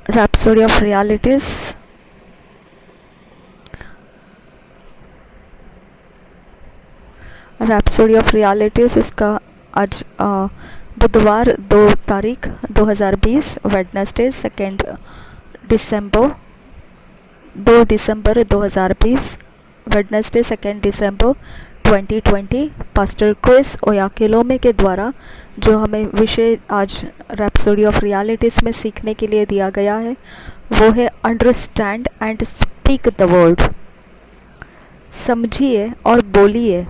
Rhapsody of Realities. Rhapsody of realities उसका आज बुधवार 2 तारीख 2020 वेडनेसडे 2 दिसंबर 2020 वेडनेसडे 2 दिसंबर 2020 पास्टर क्रिस ओयाकिलोमे के द्वारा जो हमें विषय आज रैप्सोडी ऑफ रियलिटीज़ में सीखने के लिए दिया गया है वो है understand and speak the word. समझिए और बोलिए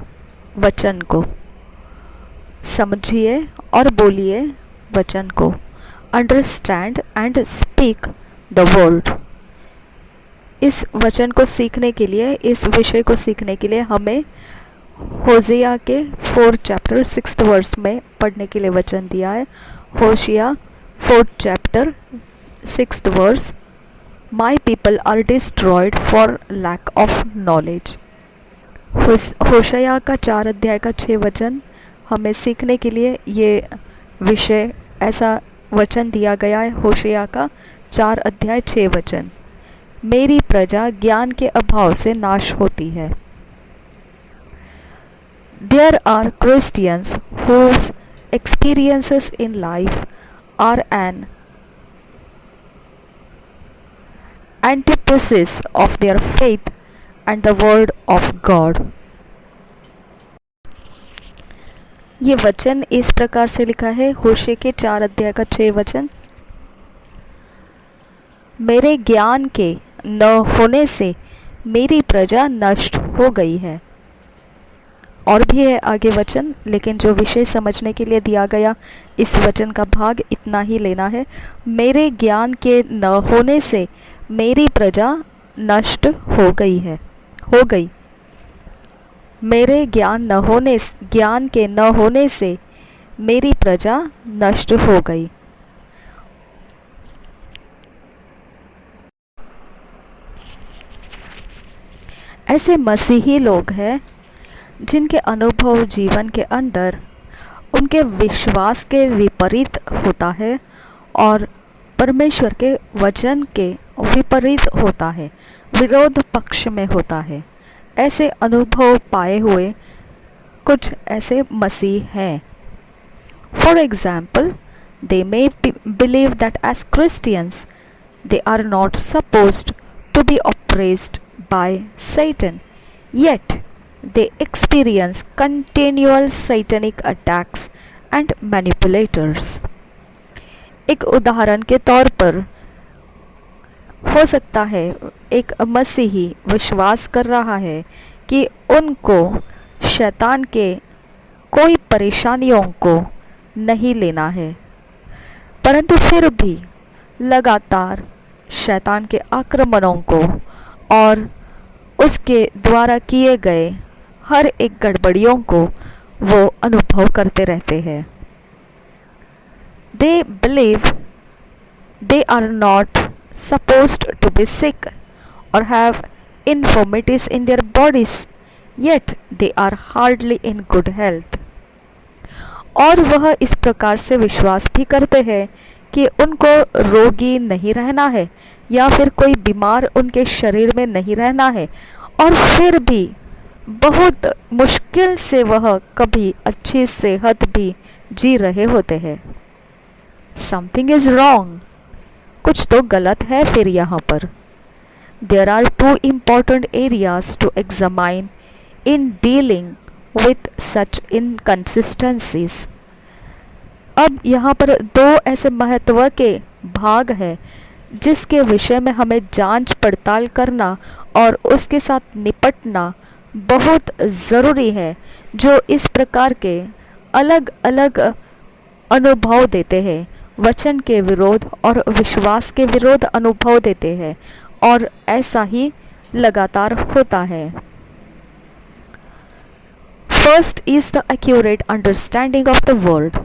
वचन को। समझिए और बोलिए वचन को। Understand and speak the word. इस वचन को सीखने के लिए, इस विषय को सीखने के लिए हमें होशिया के 4 चैप्टर 6 वर्स में पढ़ने के लिए वचन दिया है। Hosea 4 chapter 6 verse, my people are destroyed for lack of knowledge. Hosea का 4 अध्याय का 6 वचन हमें सीखने के लिए ये विषय, ऐसा वचन दिया गया है। होशिया का 4 अध्याय 6 वचन, मेरी प्रजा ज्ञान के अभाव से नाश होती है। There are Christians whose experiences in life are an antithesis of their faith and the word of God। ये वचन इस प्रकार से लिखा है, होशे के 4 अध्याय का 6 वचन, मेरे ज्ञान के न होने से मेरी प्रजा नष्ट हो गई है। और भी है आगे वचन, लेकिन जो विषय समझने के लिए दिया गया इस वचन का भाग इतना ही लेना है। मेरे ज्ञान के न होने से मेरी प्रजा नष्ट हो गई है, हो गई। मेरे ज्ञान के न होने से मेरी प्रजा नष्ट हो गई। ऐसे मसीही लोग हैं जिनके अनुभव जीवन के अंदर उनके विश्वास के विपरीत होता है और परमेश्वर के वचन के विपरीत होता है, विरोध पक्ष में होता है। ऐसे अनुभव पाए हुए कुछ ऐसे मसीह हैं। For example, they may believe that as Christians they are not supposed to be oppressed by Satan, yet they experience continual satanic attacks and manipulators। एक उदाहरण के तौर पर हो सकता है एक मसीही विश्वास कर रहा है कि उनको शैतान के कोई परेशानियों को नहीं लेना है, परंतु फिर भी लगातार शैतान के आक्रमणों को और उसके द्वारा किए गए हर एक गड़बड़ियों को वो अनुभव करते रहते हैं। They believe they are not supposed to be sick or have infirmities in their bodies, yet they are hardly in good health। और वह इस प्रकार से विश्वास भी करते हैं कि उनको रोगी नहीं रहना है या फिर कोई बीमार उनके शरीर में नहीं रहना है, और फिर भी बहुत मुश्किल से वह कभी अच्छी सेहत भी जी रहे होते हैं। समथिंग इज रॉन्ग, कुछ तो गलत है फिर यहाँ पर। There are 2 important areas to examine in dealing with such inconsistencies। अब यहाँ पर 2 ऐसे महत्व के भाग हैं जिसके विषय में हमें जांच पड़ताल करना और उसके साथ निपटना बहुत ज़रूरी है, जो इस प्रकार के अलग अलग अनुभव देते हैं, वचन के विरोध और विश्वास के विरोध अनुभव देते हैं, और ऐसा ही लगातार होता है। First is the accurate understanding of the word.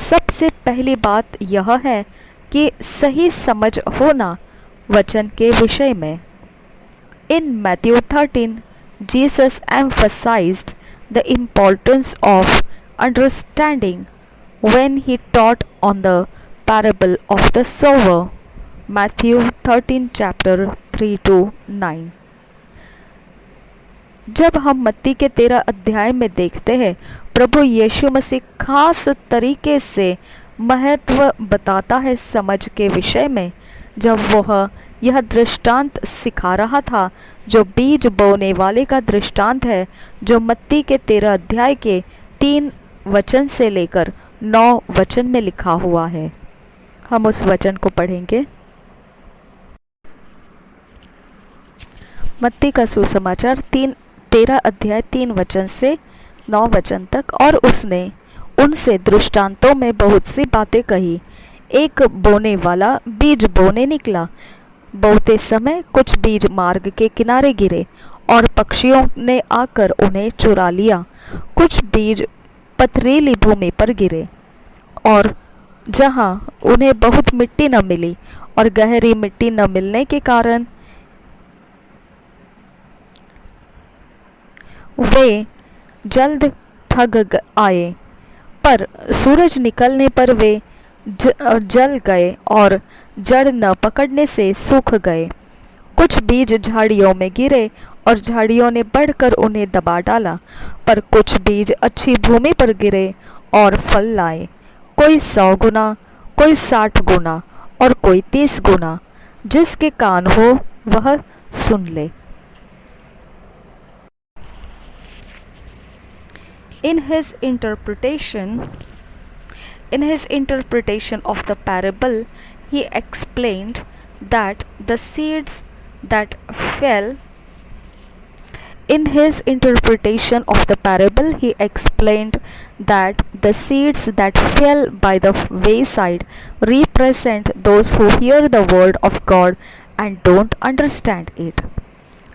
सबसे पहली बात यह है कि सही समझ होना वचन के विषय में। In Matthew 13 Jesus emphasized the importance of understanding when he taught on the parable of the sower। Matthew 13 chapter 3 to 9। जब हम मत्ती के 13 अध्याय में देखते हैं, प्रभु यीशु मसीह खास तरीके से महत्व बताता है समझ के विषय में, जब वह यह दृष्टांत सिखा रहा था जो बीज बोने वाले का दृष्टांत है, जो मत्ती के 13 अध्याय के 3 वचन से लेकर 9 वचन में लिखा हुआ है। हम उस वचन को पढ़ेंगे। मत्ती का सुसमाचार 13 अध्याय 3 वचन से 9 वचन तक। और उसने उनसे दृष्टांतों में बहुत सी बातें कही। एक बोने वाला बीज बोने निकला। बोते समय कुछ बीज मार्ग के किनारे गिरे और पक्षियों ने आकर उन्हें चुरा लिया। कुछ बीज पथरीली भूमि पर गिरे और जहाँ उन्हें बहुत मिट्टी न मिली और गहरी मिट्टी न मिलने के कारण वे जल्द ठग आए, पर सूरज निकलने पर वे जल गए और जड़ न पकड़ने से सूख गए। कुछ बीज झाड़ियों में गिरे और झाड़ियों ने बढ़कर उन्हें दबा डाला, पर कुछ बीज अच्छी भूमि पर गिरे और फल लाए, कोई 100 गुना, कोई 60 गुना और कोई 30 गुना। जिसके कान हो वह सुन ले। In his interpretation of the parable, he explained that the seeds that fell In his interpretation of the parable, he explained that the seeds that fell by the wayside represent those who hear the word of God and don't understand it.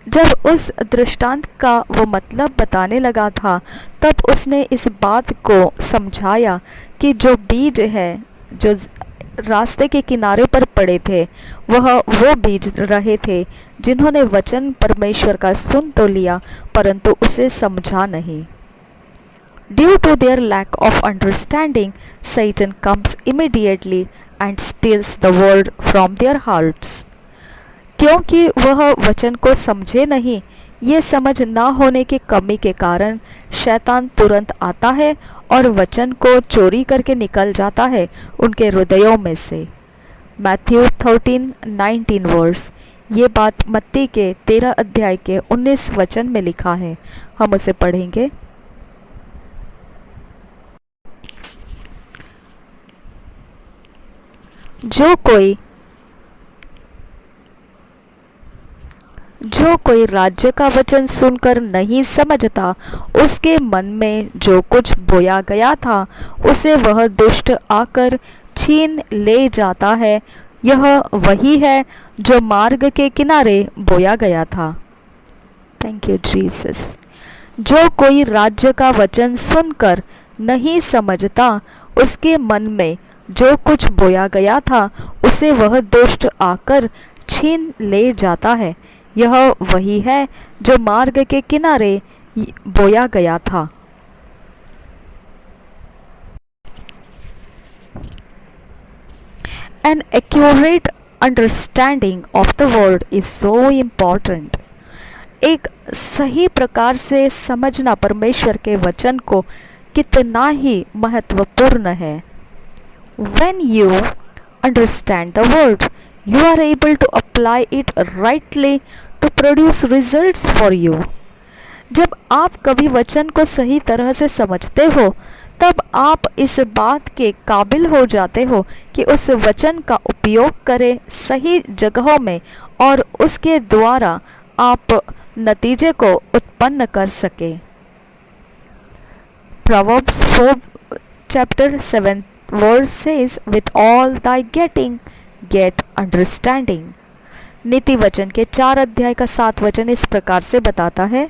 जब उस दृष्टांत का वो मतलब बताने लगा था, तब उसने इस बात को समझाया कि जो बीज है जो रास्ते के किनारे पर पड़े थे, वह वो बीज रहे थे जिन्होंने वचन परमेश्वर का सुन तो लिया, परंतु उसे समझा नहीं। Due to their lack of understanding, Satan comes immediately and steals the word from their hearts. क्योंकि वह वचन को समझे नहीं, ये समझ ना होने की कमी के कारण शैतान तुरंत आता है और वचन को चोरी करके निकल जाता है उनके हृदयों में से। Matthew 13:19 verse. ये बात मत्ती के 13 अध्याय के 19 वचन में लिखा है। हम उसे पढ़ेंगे। जो कोई राज्य का वचन सुनकर नहीं समझता, उसके मन में जो कुछ बोया गया था उसे वह दुष्ट आकर छीन ले जाता है। यह वही है जो मार्ग के किनारे बोया गया था। Thank you Jesus. जो कोई राज्य का वचन सुनकर नहीं समझता, उसके मन में जो कुछ बोया गया था उसे वह दुष्ट आकर छीन ले जाता है। यह वही है जो मार्ग के किनारे बोया गया था। An accurate understanding of the word is so important. एक सही प्रकार से समझना परमेश्वर के वचन को कितना ही महत्वपूर्ण है। When you understand the word, you are able to apply it rightly to produce results for you. जब आप कभी वचन को सही तरह से समझते हो, तब आप इस बात के काबिल हो जाते हो कि उस वचन का उपयोग करें सही जगहों में और उसके द्वारा आप नतीजे को उत्पन्न कर सके। Proverbs 4 chapter 7 verse says, with all thy getting, get understanding. नीति वचन के 4 अध्याय का 7 वचन इस प्रकार से बताता है,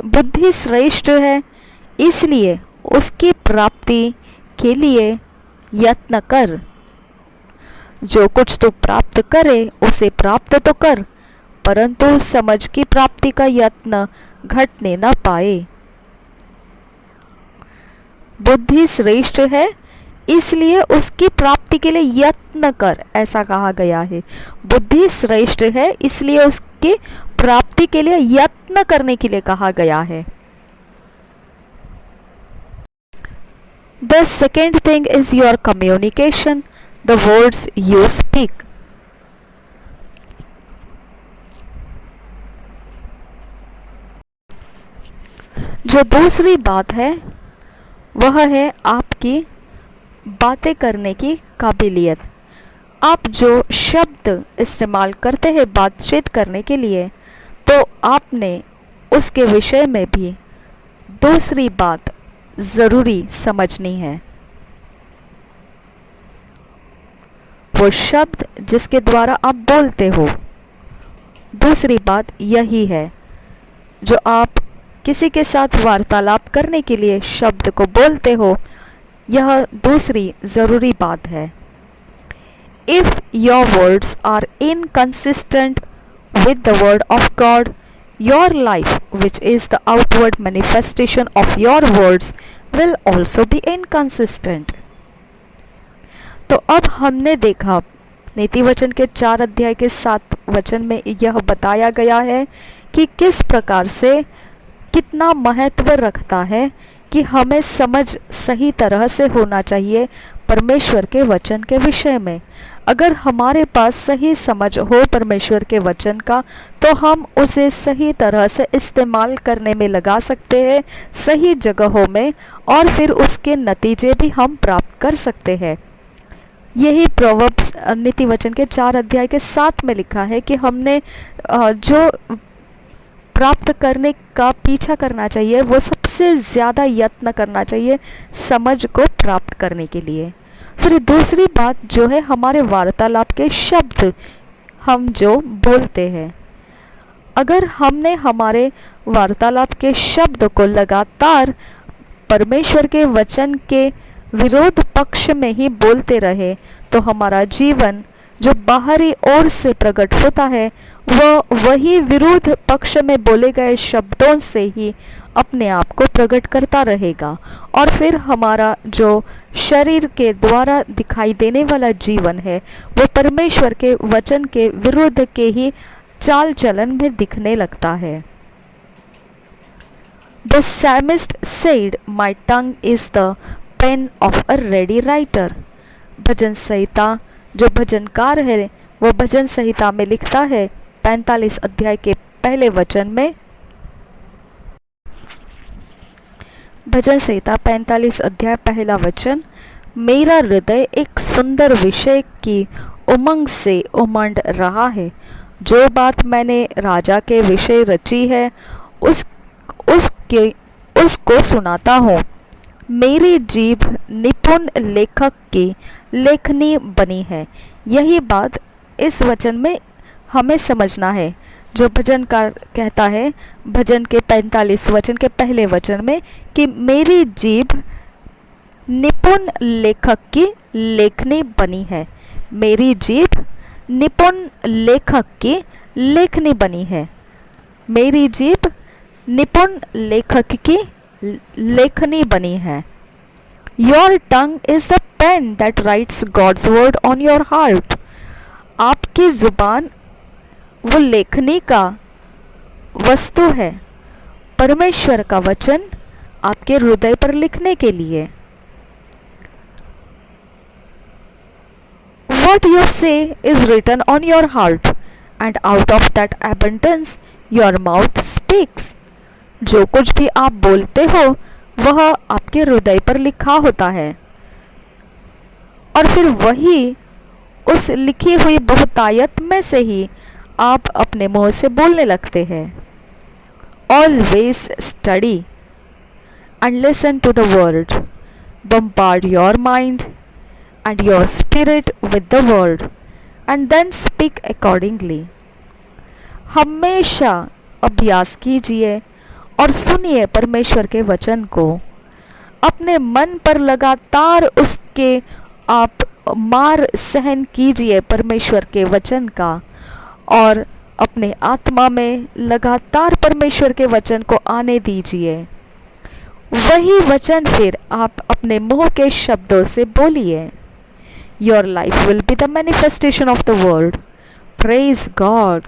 बुद्धि श्रेष्ठ है, इसलिए उसकी प्राप्ति के लिए यत्न कर। जो कुछ तू प्राप्त करे उसे प्राप्त तो कर, परंतु समझ की प्राप्ति का यत्न घटने न पाए। बुद्धि श्रेष्ठ है इसलिए उसकी प्राप्ति के लिए यत्न कर, ऐसा कहा गया है। बुद्धि श्रेष्ठ है इसलिए उसकी प्राप्ति के लिए यत्न करने के लिए कहा गया है। The second thing is your communication, the words you speak. जो दूसरी बात है वह है आपकी बातें करने की काबिलियत। आप जो शब्द इस्तेमाल करते हैं बातचीत करने के लिए, तो आपने उसके विषय में भी दूसरी बात ज़रूरी समझनी है। वो शब्द जिसके द्वारा आप बोलते हो, दूसरी बात यही है। जो आप किसी के साथ वार्तालाप करने के लिए शब्द को बोलते हो, यह दूसरी ज़रूरी बात है। If your words are inconsistent with the word of God, your life, which is the outward manifestation of your words, will also be inconsistent. तो अब हमने देखा नीति वचन के 4 अध्याय के 7 वचन में यह बताया गया है कि किस प्रकार से कितना महत्व रखता है कि हमें समझ सही तरह से होना चाहिए परमेश्वर के वचन के विषय में। अगर हमारे पास सही समझ हो परमेश्वर के वचन का, तो हम उसे सही तरह से इस्तेमाल करने में लगा सकते हैं सही जगहों में, और फिर उसके नतीजे भी हम प्राप्त कर सकते हैं। यही प्रोवर्ब्स नीति वचन के 4 अध्याय के 7 में लिखा है कि हमने जो प्राप्त करने का पीछा करना चाहिए, वो सबसे ज़्यादा यत्न करना चाहिए समझ को प्राप्त करने के लिए। फिर दूसरी बात जो है हमारे वार्तालाप के शब्द, हम जो बोलते हैं, अगर हमने हमारे वार्तालाप के शब्द को लगातार परमेश्वर के वचन के विरोध पक्ष में ही बोलते रहे, तो हमारा जीवन जो बाहरी ओर से प्रकट होता है, वह वही विरोध पक्ष में बोले गए शब्दों से ही अपने आप को प्रकट करता रहेगा, और फिर हमारा जो शरीर के द्वारा दिखाई देने वाला जीवन है, वो परमेश्वर के वचन के विरुद्ध के ही चाल चलन में दिखने लगता है। The psalmist said, "My tongue is the pen of a ready writer." भजन संहिता जो भजनकार है, वो भजन संहिता में लिखता है 45 अध्याय के पहले वचन में। भजन संहिता 45 अध्याय पहला वचन, मेरा हृदय एक सुंदर विषय की उमंग से उमड़ रहा है। जो बात मैंने राजा के विषय रची है, उसको सुनाता हूँ। मेरी जीभ निपुण लेखक की लेखनी बनी है। यही बात इस वचन में हमें समझना है, जो भजनकार कहता है भजन के 45 वचन के पहले वचन में कि मेरी जीभ निपुण लेखक की लेखनी बनी है। मेरी जीभ निपुण लेखक की लेखनी बनी है। मेरी जीभ निपुण लेखक की लेखनी बनी है। Your tongue is the pen that writes God's word on your heart. आपकी जुबान वो लेखनी का वस्तु है, परमेश्वर का वचन आपके हृदय पर लिखने के लिए। What you say is written on your heart, and out of that abundance your mouth speaks. जो कुछ भी आप बोलते हो वह आपके हृदय पर लिखा होता है, और फिर वही उस लिखी हुई बहुतायत में से ही आप अपने मुंह से बोलने लगते हैं। Always study and listen to the word. Bombard your mind and your spirit with the word, and then speak accordingly. हमेशा अभ्यास कीजिए और सुनिए परमेश्वर के वचन को। अपने मन पर लगातार उसके आप मार सहन कीजिए परमेश्वर के वचन का, और अपने आत्मा में लगातार परमेश्वर के वचन को आने दीजिए। वही वचन फिर आप अपने मुंह के शब्दों से बोलिए। Your life will be the manifestation of the word. Praise God.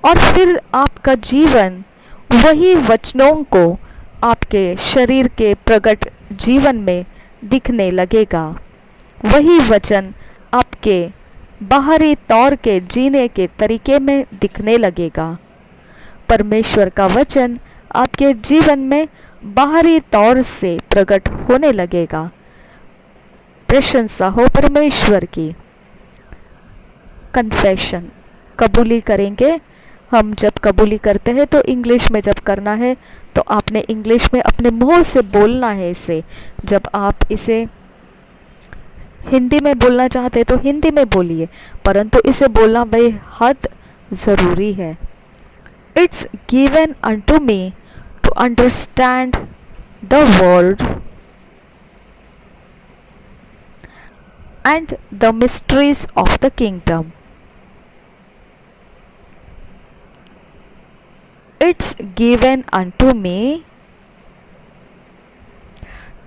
और फिर आपका जीवन वही वचनों को आपके शरीर के प्रकट जीवन में दिखने लगेगा। वही वचन आपके बाहरी तौर के जीने के तरीके में दिखने लगेगा। परमेश्वर का वचन आपके जीवन में बाहरी तौर से प्रकट होने लगेगा। प्रशंसा हो परमेश्वर की। कन्फेशन, कबूली करेंगे। हम जब कबूली करते हैं तो इंग्लिश में जब करना है तो आपने इंग्लिश में अपने मुंह से बोलना है इसे। जब आप इसे हिंदी में बोलना चाहते हैं तो हिंदी में बोलिए, परंतु इसे बोलना बेहद ज़रूरी है। It's given unto me to understand the world and the mysteries of the kingdom. It's given unto me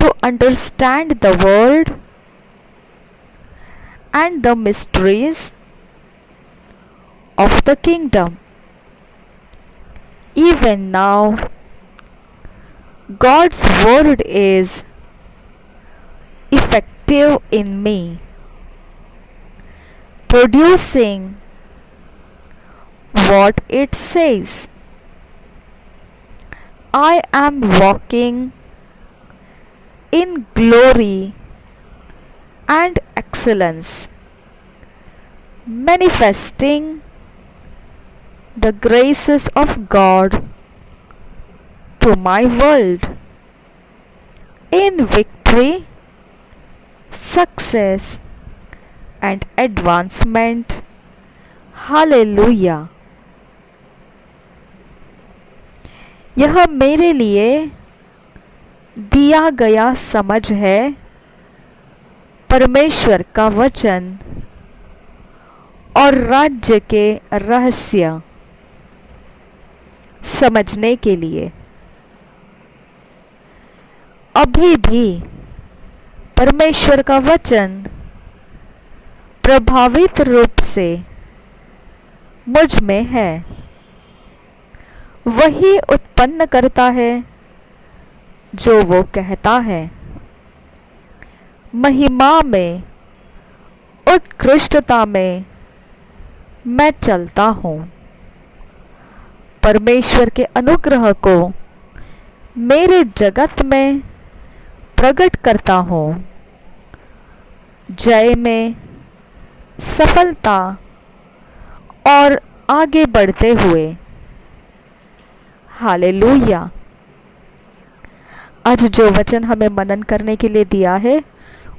to understand the world and the mysteries of the kingdom. Even now, God's word is effective in me, producing what it says. I am walking in glory and excellence, manifesting the graces of God to my world in victory, success and advancement. Hallelujah. यह मेरे लिए दिया गया समझ है परमेश्वर का वचन और राज्य के रहस्य समझने के लिए। अभी भी परमेश्वर का वचन प्रभावित रूप से मुझ में है। वही उत्पन्न करता है जो वो कहता है। महिमा में, उत्कृष्टता में मैं चलता हूँ। परमेश्वर के अनुग्रह को मेरे जगत में प्रकट करता हूँ। जय में, सफलता और आगे बढ़ते हुए। हालेलुया। आज जो वचन हमें मनन करने के लिए दिया है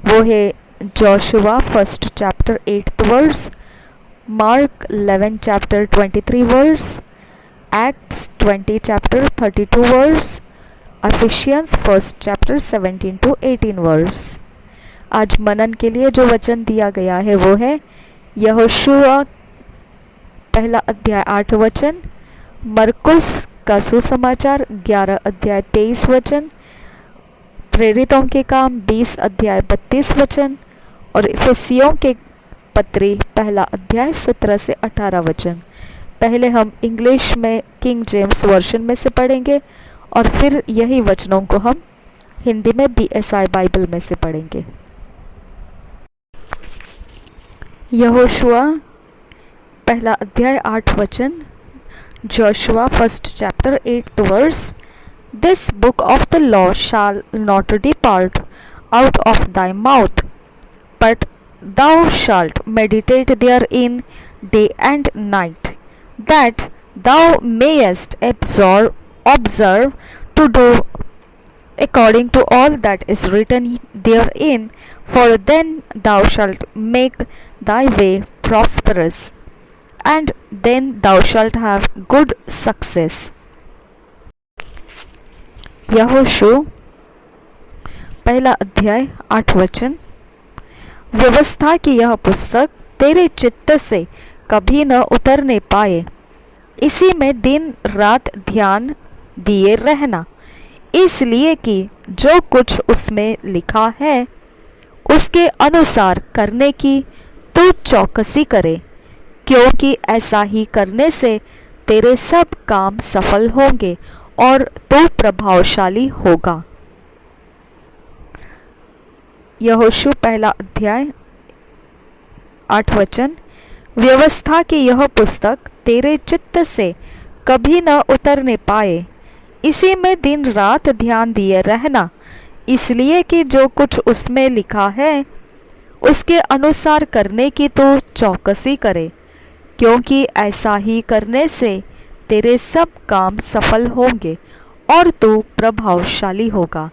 वो है Joshua 1 chapter 8th verse, Mark 11 chapter 23 verse, Acts 20 chapter 32 verse, Ephesians 1 chapter 17 to 18 verse. आज मनन के लिए जो वचन दिया गया है वो है यहोशुआ 1 अध्याय 8 वचन, मरकुस का सुसमाचार 11 अध्याय 23 वचन, प्रेरितों के काम 20 अध्याय 32 वचन और इफिसियों के पत्री 1 अध्याय 17 से 18 वचन। पहले हम इंग्लिश में किंग जेम्स वर्जन में से पढ़ेंगे और फिर यही वचनों को हम हिंदी में BSI बाइबल में से पढ़ेंगे। यहोशुआ 1 अध्याय 8 वचन, Joshua 1 chapter 8th verse. This book of the law shall not depart out of thy mouth, but thou shalt meditate therein day and night, that thou mayest observe to do according to all that is written therein, for then thou shalt make thy way prosperous, and then thou shalt have good success. यहोशू 1 अध्याय 8 वचन। व्यवस्था की यह पुस्तक तेरे चित्त से कभी न उतरने पाए, इसी में दिन रात ध्यान दिए रहना, इसलिए कि जो कुछ उसमें लिखा है उसके अनुसार करने की तू चौकसी करे, क्योंकि ऐसा ही करने से तेरे सब काम सफल होंगे और तू प्रभावशाली होगा। यहोशू पहला अध्याय 8 वचन। व्यवस्था की यह पुस्तक तेरे चित्त से कभी न उतरने पाए, इसी में दिन रात ध्यान दिए रहना, इसलिए कि जो कुछ उसमें लिखा है उसके अनुसार करने की तो चौकसी करे, क्योंकि ऐसा ही करने से तेरे सब काम सफल होंगे और तू प्रभावशाली होगा।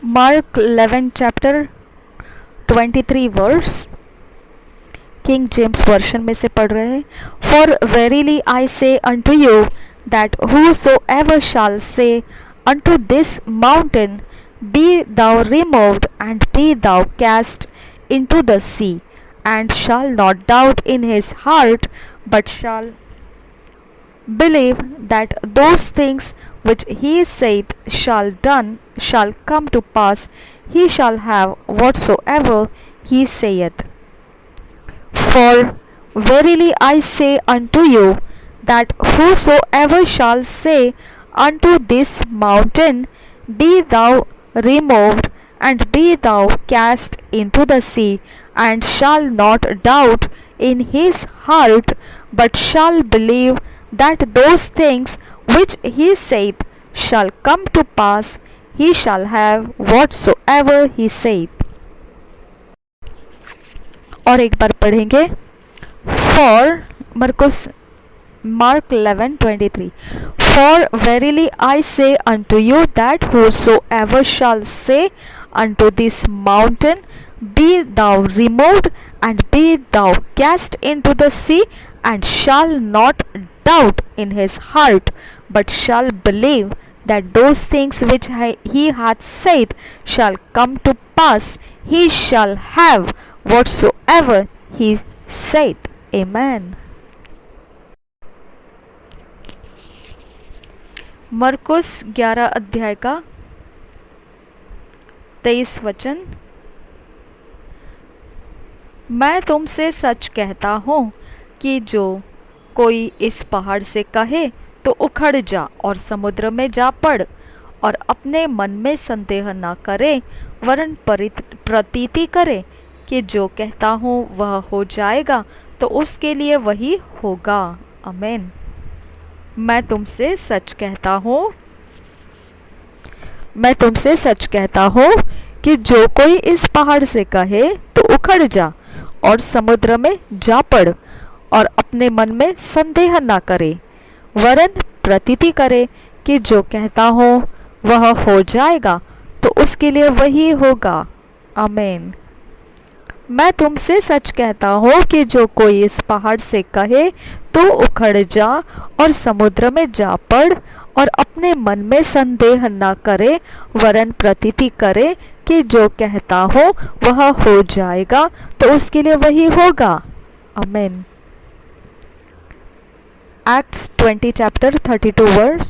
Mark 11 chapter 23 verse, King James version में से पढ़ रहे हैं। For verily I say unto you that whosoever shall say unto this mountain, be thou removed and be thou cast into the sea, and shall not doubt in his heart, but shall believe that those things which he saith shall come to pass, he shall have whatsoever he saith. For verily I say unto you, that whosoever shall say unto this mountain, be thou removed and be thou cast into the sea, and shall not doubt in his heart, but shall believe that those things which he saith shall come to pass, he shall have whatsoever he saith. और एक बार पढ़ेंगे। For Mark 11:23 For verily I say unto you that whosoever shall say unto this mountain, be thou removed and be thou cast into the sea, and shall not doubt in his heart, but shall believe that those things which he hath said shall come to pass, he shall have whatsoever he saith. Amen. मरकुस 11 अध्याय का 23 वचन। मैं तुमसे सच कहता हूँ कि जो कोई इस पहाड़ से कहे तो उखड़ जा और समुद्र में जा पड़, और अपने मन में संदेह न करे, वरन प्रतीति करे कि जो कहता हूँ वह हो जाएगा, तो उसके लिए वही होगा। आमीन। मैं तुमसे सच कहता हूँ कि जो कोई इस पहाड़ से कहे तो उखड़ जा और समुद्र में जा पड़, और अपने मन में संदेह न करे, वरन प्रतीति करे कि जो कहता हूँ वह हो जाएगा, तो उसके लिए वही होगा। आमीन। मैं तुमसे सच कहता हूँ कि जो कोई इस पहाड़ से कहे तो उखड़ जा और समुद्र में जा पड़, और अपने मन में संदेह न करे, वरन प्रतीति करे कि जो कहता हो वह हो जाएगा, तो उसके लिए वही होगा। आमीन। Acts 20 chapter 32 verse।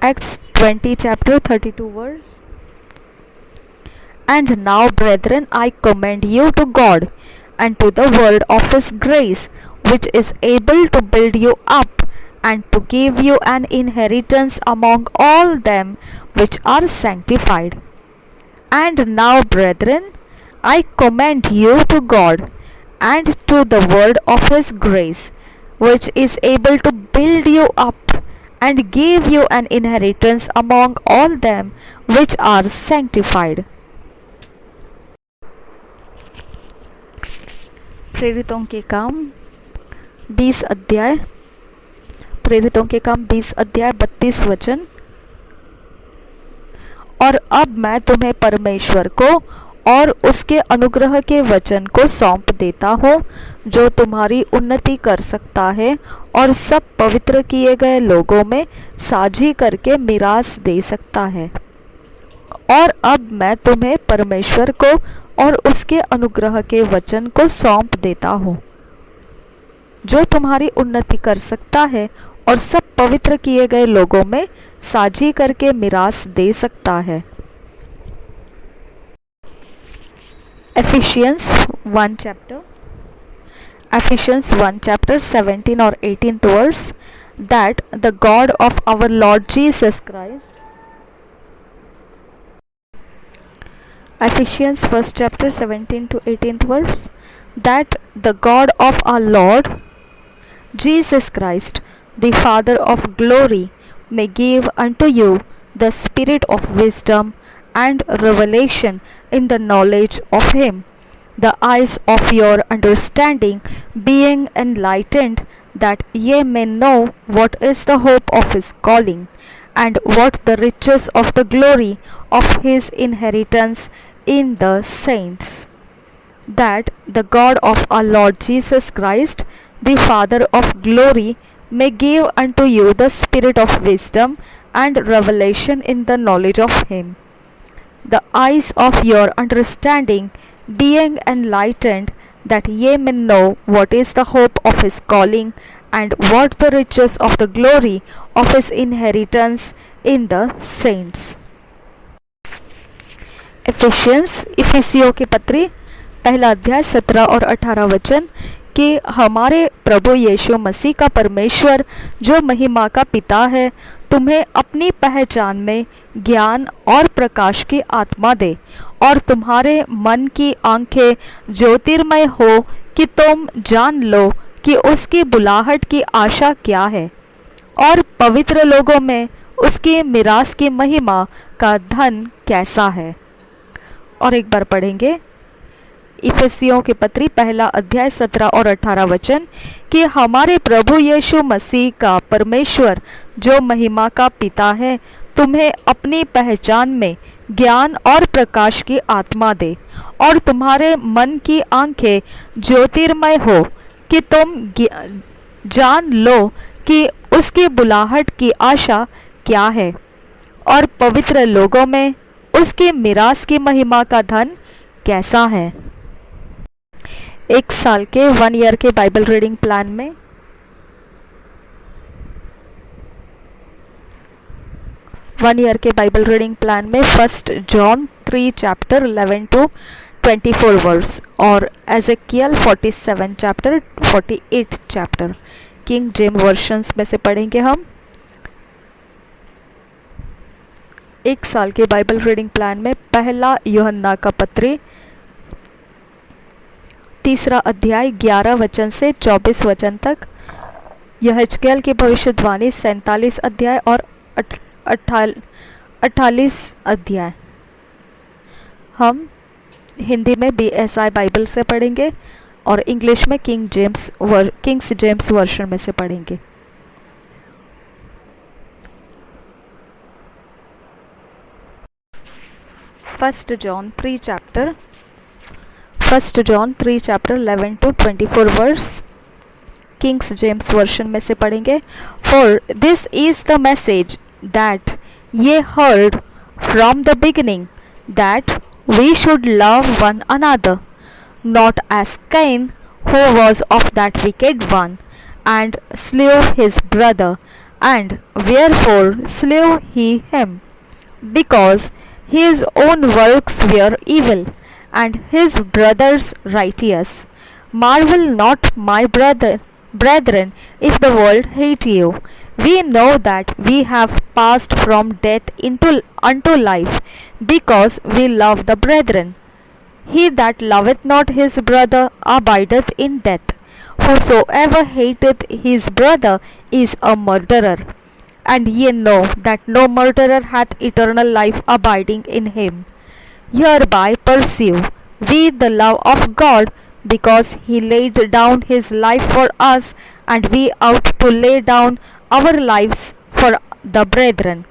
Acts 20 chapter 32 verse। And now, brethren, I commend you to God and to the word of his grace, which is able to build you up and to give you an inheritance among all them which are sanctified. And now, brethren, I commend you to God and to the word of his grace, which is able to build you up and give you an inheritance among all them which are sanctified. प्रेरितों के काम 20 अध्याय 32 वचन। और अब मैं तुम्हें परमेश्वर को और उसके अनुग्रह के वचन को सौंप देता हूँ, जो तुम्हारी उन्नति कर सकता है और सब पवित्र किए गए लोगों में साझी करके मिरास दे सकता है। और अब मैं तुम्हें परमेश्वर को और उसके अनुग्रह के वचन को सौंप देता हूँ, जो तुम्हारी उन्नति कर सकता है और सब पवित्र किए गए लोगों में साझी करके मिरास दे सकता है। Ephesians 1 chapter 17 or 18th verse, that the God of our Lord Jesus Christ, Ephesians 1st chapter 17 to 18th verse, that the God of our Lord Jesus Christ, the Father of glory, may give unto you the spirit of wisdom and revelation in the knowledge of Him, the eyes of your understanding being enlightened, that ye may know what is the hope of His calling, and what the riches of the glory of His inheritance in the saints, that the God of our Lord Jesus Christ, the Father of glory, may give unto you the spirit of wisdom and revelation in the knowledge of Him, the eyes of your understanding being enlightened, that ye may know what is the hope of His calling, and what the riches of the glory of His inheritance in the saints. इफिसियों की पत्री पहला अध्याय 17 और 18 वचन, कि हमारे प्रभु यीशु मसीह का परमेश्वर जो महिमा का पिता है तुम्हें अपनी पहचान में ज्ञान और प्रकाश की आत्मा दे, और तुम्हारे मन की आंखें ज्योतिर्मय हो कि तुम जान लो कि उसकी बुलाहट की आशा क्या है, और पवित्र लोगों में उसकी मिरास की महिमा का धन कैसा है। और एक बार पढ़ेंगे इफिसियों की पत्री पहला अध्याय 17 और 18 वचन, कि हमारे प्रभु यीशु मसीह का परमेश्वर जो महिमा का पिता है तुम्हें अपनी पहचान में ज्ञान और प्रकाश की आत्मा दे, और तुम्हारे मन की आंखें ज्योतिर्मय हो कि तुम जान लो कि उसकी बुलाहट की आशा क्या है, और पवित्र लोगों में उसकी मिरास की महिमा का धन कैसा है। एक साल के 1 ईयर के बाइबल रीडिंग प्लान में first John 3 chapter 11 to 24 verse, और Ezekiel 47 chapter 48 chapter King James versions में से पढ़ेंगे हम। एक साल के बाइबल रीडिंग प्लान में पहला यूहन्ना का पत्री 3 अध्याय 11 वचन से 24 वचन तक, यहेजकेल की भविष्यवाणी 47 अध्याय और 48 अध्याय हम हिंदी में BSI बाइबल से पढ़ेंगे और इंग्लिश में किंग्स जेम्स वर्शन में से पढ़ेंगे। First John 3 chapter 11 to 24 verse, Kings James version में से पढ़ेंगे। For this is the message that ye heard from the beginning, that we should love one another, not as Cain, who was of that wicked one, and slew his brother. And wherefore slew he him? Because his own works were evil, and his brother's righteous. Marvel not, my brethren, if the world hate you. We know that we have passed from death unto life, because we love the brethren. He that loveth not his brother abideth in death. Whosoever hateth his brother is a murderer. And ye know that no murderer hath eternal life abiding in him. Hereby pursue we the love of God, because he laid down his life for us, and we ought to lay down our lives for the brethren.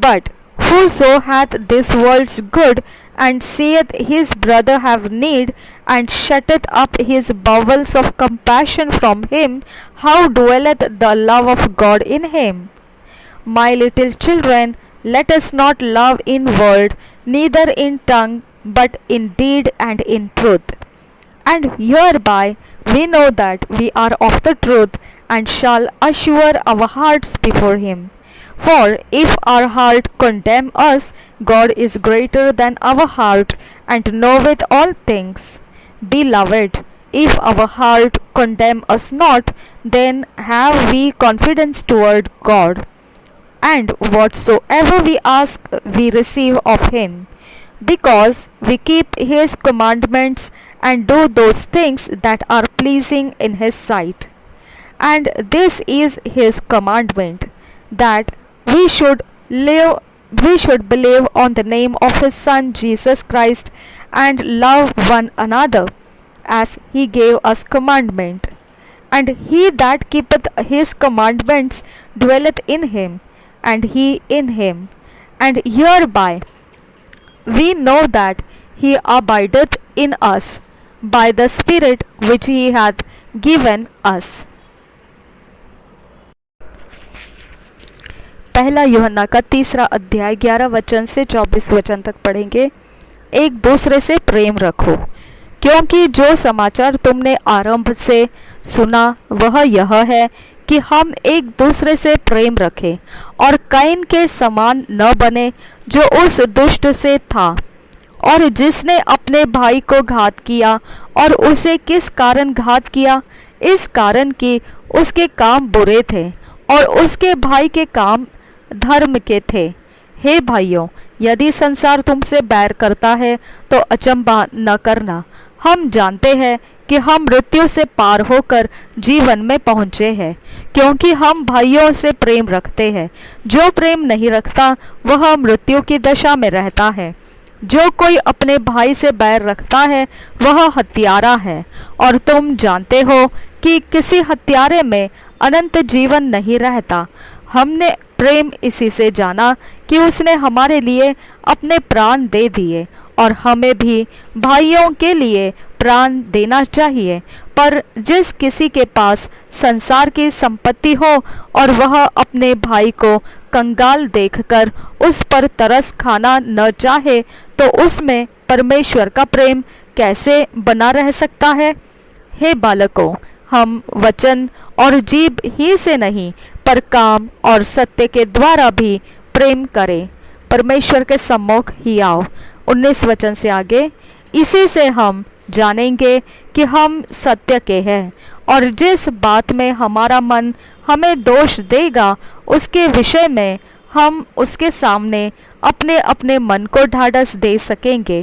But whoso hath this world's good, and seeth his brother have need, and shutteth up his bowels of compassion from him, how dwelleth the love of God in him? My little children, let us not love in word, neither in tongue but in deed and in truth. And hereby we know that we are of the truth, and shall assure our hearts before Him. For if our heart condemn us, God is greater than our heart, and knoweth all things. Beloved, if our heart condemn us not, then have we confidence toward God. And whatsoever we ask, we receive of Him, because we keep His commandments and do those things that are pleasing in His sight. And this is His commandment, that we should live we should believe on the name of His Son Jesus Christ, and love one another, as He gave us commandment. And he that keepeth His commandments dwelleth in Him, and He in him. And hereby we know that He abideth in us, by the Spirit which He hath given us. पहला यूहन्ना का 3 अध्याय 11 वचन से 24 वचन तक पढ़ेंगे। एक दूसरे से प्रेम रखो, क्योंकि जो समाचार तुमने आरंभ से सुना वह यह है कि हम एक दूसरे से प्रेम रखें, और कैन के समान न बने जो उस दुष्ट से था, और जिसने अपने भाई को घात किया। और उसे किस कारण घात किया? इस कारण कि उसके काम बुरे थे और उसके भाई के काम धर्म के थे। हे भाइयों, यदि संसार तुमसे बैर करता है तो अचंभा न करना। हम जानते हैं कि हम मृत्यु से पार होकर जीवन में पहुँचे हैं, क्योंकि हम भाइयों से प्रेम रखते हैं। जो प्रेम नहीं रखता वह मृत्यु की दशा में रहता है। जो कोई अपने भाई से बैर रखता है वह हत्यारा है, और तुम जानते हो कि किसी हत्यारे में अनंत जीवन नहीं रहता। हमने प्रेम इसी से जाना कि उसने हमारे लिए अपने प्राण दे दिए, और हमें भी भाइयों के लिए प्राण देना चाहिए। पर जिस किसी के पास संसार की संपत्ति हो और वह अपने भाई को कंगाल देखकर उस पर तरस खाना न चाहे, तो उसमें परमेश्वर का प्रेम कैसे बना रह सकता है? हे बालकों, हम वचन और जीभ ही से नहीं, पर काम और सत्य के द्वारा भी प्रेम करें। परमेश्वर के सम्मुख ही आओ। 19 वचन से आगे, इसी से हम जानेंगे कि हम सत्य के हैं, और जिस बात में हमारा मन हमें दोष देगा उसके विषय में हम उसके सामने अपने अपने मन को ढाढ़स दे सकेंगे,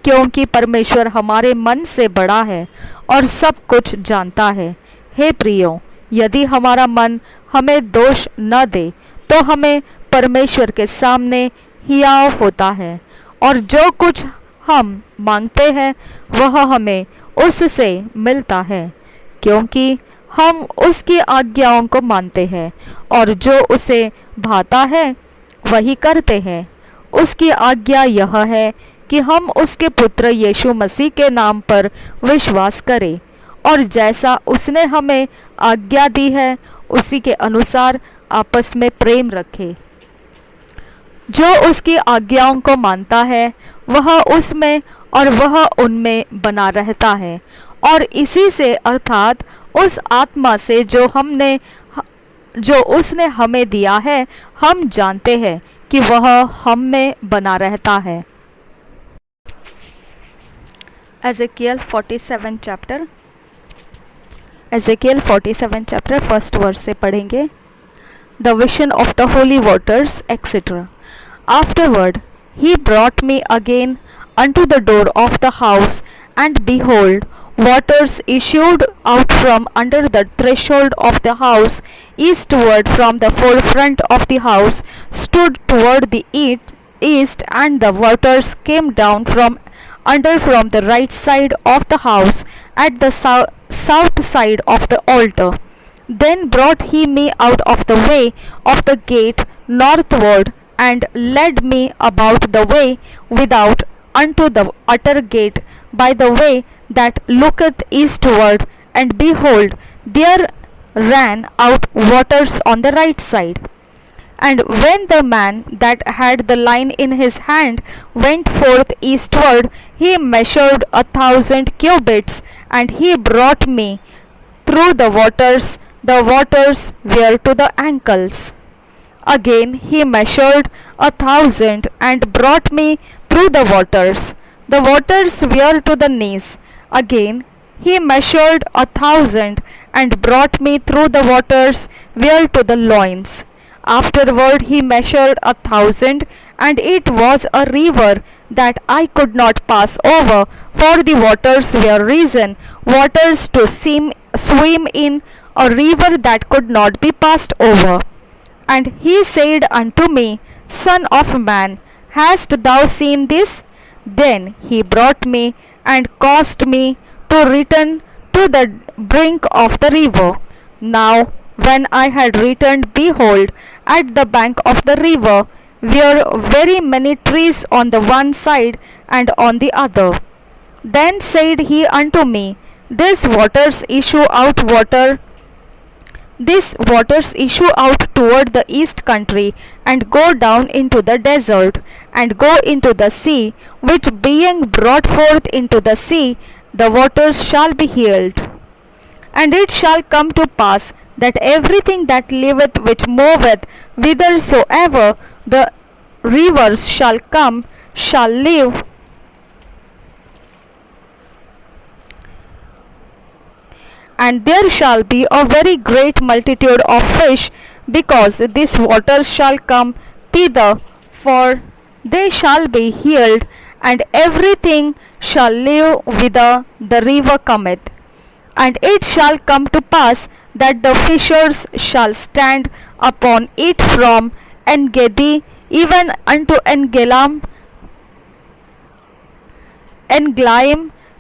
क्योंकि परमेश्वर हमारे मन से बड़ा है और सब कुछ जानता है। हे प्रियो, यदि हमारा मन हमें दोष न दे तो हमें परमेश्वर के सामने हियाव होता है, और जो कुछ हम मांगते हैं वह हमें उससे मिलता है, क्योंकि हम उसकी आज्ञाओं को मानते हैं, और जो उसे भाता है वही करते हैं। उसकी आज्ञा यह है कि हम उसके पुत्र यीशु मसीह के नाम पर विश्वास करें, और जैसा उसने हमें आज्ञा दी है उसी के अनुसार आपस में प्रेम रखें। जो उसकी आज्ञाओं को मानता है वह उसमें और वह उनमें बना रहता है, और इसी से अर्थात उस आत्मा से जो उसने हमें दिया है हम जानते हैं कि वह हम में बना रहता है। Ezekiel 47 चैप्टर 1st वर्स से पढ़ेंगे। The vision of the holy waters, etc. Afterward he brought me again unto the door of the house, and behold, waters issued out from under the threshold of the house, eastward from the forefront of the house, stood toward the east, and the waters came down from under from the right side of the house at the south side of the altar. Then brought he me out of the way of the gate northward, and led me about the way without unto the utter gate by the way that looketh eastward, and behold, there ran out waters on the right side. And when the man that had the line in his hand went forth eastward, he measured 1,000 cubits, and he brought me through the waters. The waters were to the ankles. Again he measured 1,000, and brought me through the waters. The waters were to the knees. Again he measured 1,000, and brought me through the waters were to the loins. Afterward he measured 1,000, and it was a river that I could not pass over, for the waters were risen, waters to swim in, a river that could not be passed over. And he said unto me, Son of man, hast thou seen this? Then he brought me and caused me to return to the brink of the river. Now when I had returned, behold, at the bank of the river were very many trees on the one side and on the other. Then said he unto me, These waters issue out toward the east country, and go down into the desert, and go into the sea, which being brought forth into the sea, the waters shall be healed. And it shall come to pass that everything that liveth which moveth whithersoever the rivers shall come shall live. And there shall be a very great multitude of fish, because these waters shall come thither, for they shall be healed, and everything shall live whither the river cometh. And it shall come to pass that the fishers shall stand upon it from En-gedi even unto Englaim.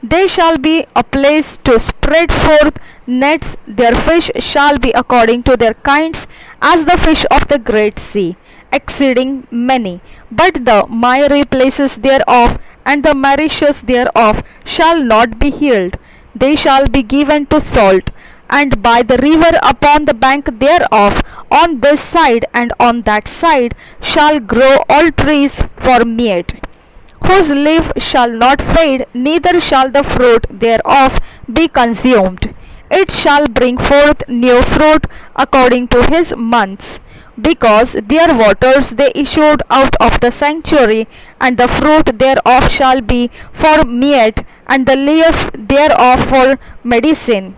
They shall be a place to spread forth nets. Their fish shall be according to their kinds, as the fish of the great sea, exceeding many. But the miry places thereof and the marishes thereof shall not be healed. They shall be given to salt. And by the river upon the bank thereof, on this side and on that side, shall grow all trees for meat, whose leaf shall not fade, neither shall the fruit thereof be consumed. It shall bring forth new fruit according to his months, because their waters they issued out of the sanctuary, and the fruit thereof shall be for meat, and the leaf thereof for medicine.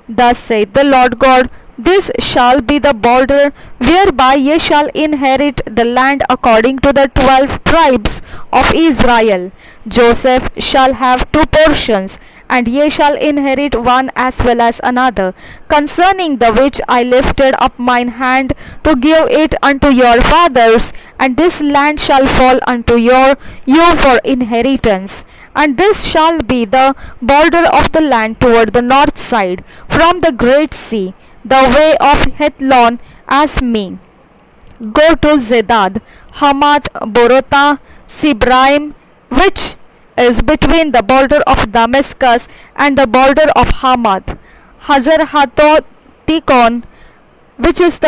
Thus saith the Lord God, This shall be the border whereby ye shall inherit the land according to the 12 tribes of Israel. Joseph shall have 2 portions, and ye shall inherit one as well as another, concerning the which I lifted up mine hand to give it unto your fathers, and this land shall fall unto you for inheritance. And this shall be the border of the land toward the north side, from the great sea, the way of Hethlon as me. Go to Zedad, Hamath, Borotah, Sibraim, which is between the border of Damascus and the border of Hamath, Hazar-Hathotikon, which is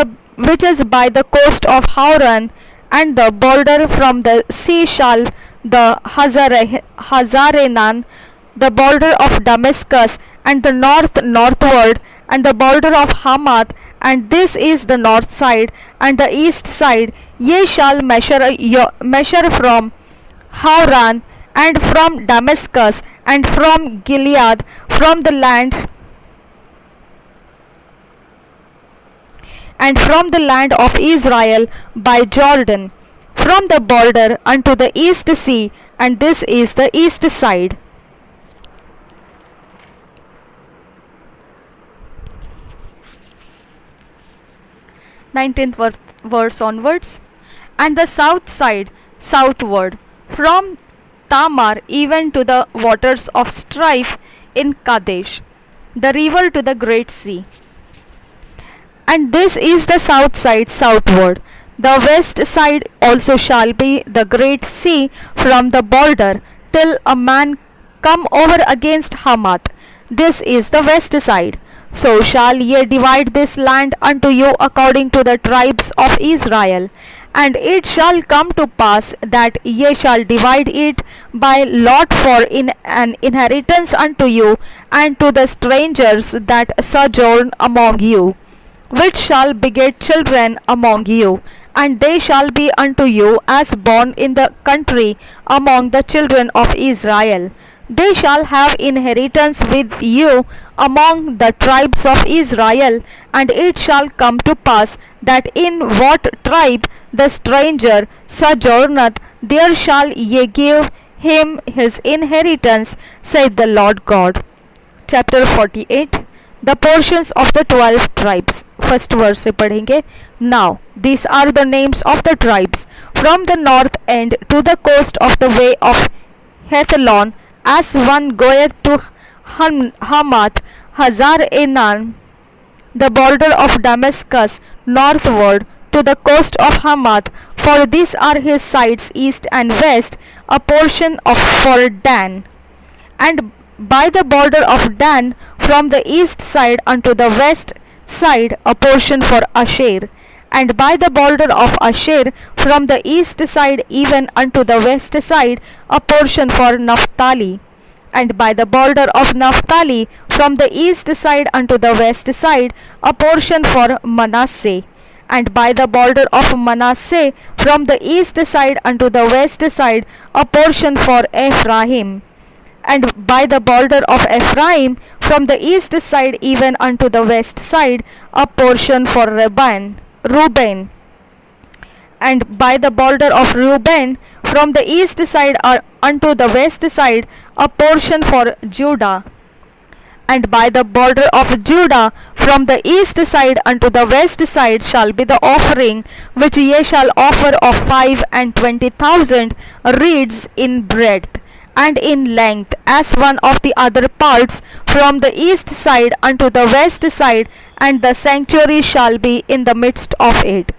by the coast of Hauran, and the border from the sea shall the Hazarenan, the border of Damascus, and the northward, and the border of Hamath, and this is the north side, and the east side. Ye shall measure from Hauran, and from Damascus, and from Gilead, from the land of Israel by Jordan, from the border unto the east sea, and this is the east side. 19th verse onwards. And the south side southward, from Tamar even to the waters of strife in Kadesh, the river to the great sea. And this is the south side southward. The west side also shall be the great sea from the border till a man come over against Hamath. This is the west side. So shall ye divide this land unto you according to the tribes of Israel. And it shall come to pass that ye shall divide it by lot for in an inheritance unto you and to the strangers that sojourn among you, which shall beget children among you, and they shall be unto you as born in the country among the children of Israel. They shall have inheritance with you among the tribes of Israel, and it shall come to pass that in what tribe the stranger sojourneth, there shall ye give him his inheritance, saith the Lord God. Chapter 48. The portions of the 12 tribes. First verse से पढ़ेंगे. Now these are the names of the tribes from the north end to the coast of the way of Hethlon, as one goeth to Hamath, Hazar Enan, the border of Damascus, northward to the coast of Hamath, for these are his sides east and west, a portion of for Dan. And by the border of Dan, from the east side unto the west side, a portion for Asher. And by the border of Asher, from the east side even unto the west side, a portion for Naphtali. And by the border of Naphtali, from the east side unto the west side, a portion for Manasseh. And by the border of Manasseh, from the east side unto the west side, a portion for Ephraim. And by the border of Ephraim, from the east side even unto the west side, a portion for Reuben. And by the border of Reuben, from the east side unto the west side, a portion for Judah. And by the border of Judah, from the east side unto the west side, shall be the offering which ye shall offer of 25,000 reeds in breadth and in length, as one of the other parts, from the east side unto the west side, and the sanctuary shall be in the midst of it.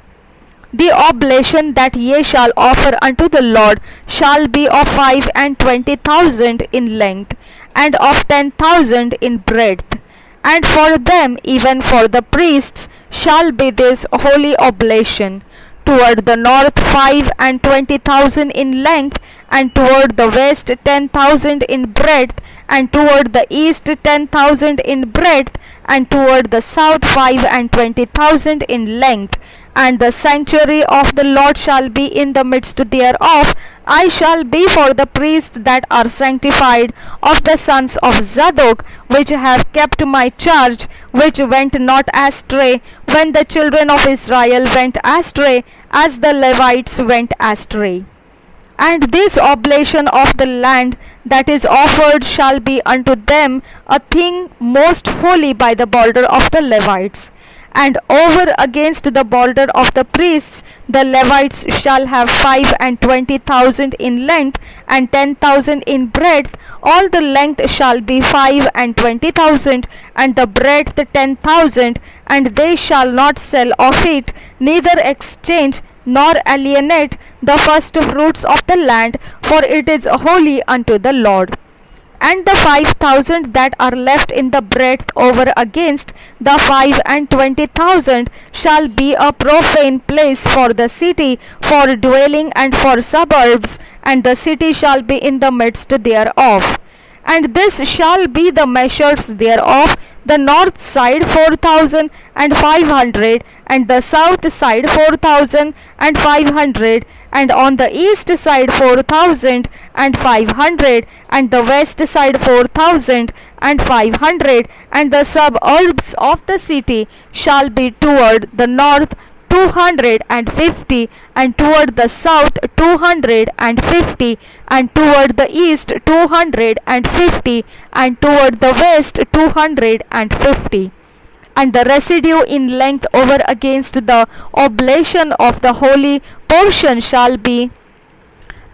The oblation that ye shall offer unto the Lord shall be of 25,000 in length, and of 10,000 in breadth. And for them, even for the priests, shall be this holy oblation. Toward the north 25,000 in length, and toward the west 10,000 in breadth, and toward the east 10,000 in breadth, and toward the south 25,000 in length. And the sanctuary of the Lord shall be in the midst thereof. I shall be for the priests that are sanctified of the sons of Zadok, which have kept my charge, which went not astray when the children of Israel went astray, as the Levites went astray. And this oblation of the land that is offered shall be unto them a thing most holy by the border of the Levites. And over against the border of the priests, the Levites shall have 25,000 in length, and 10,000 in breadth. All the length shall be 25,000, and the breadth 10,000. And they shall not sell of it, neither exchange nor alienate the first fruits of the land, for it is holy unto the Lord. And the 5,000 that are left in the breadth over against the 25,000 shall be a profane place for the city, for dwelling and for suburbs, and the city shall be in the midst thereof. And this shall be the measures thereof: the north side 4,500, and the south side 4,500, and on the east side 4,500, and the west side 4,500, and the suburbs of the city shall be toward the north 250, and toward the south 250, and toward the east 250, and toward the west 250. And the residue in length over against the oblation of the holy portion shall be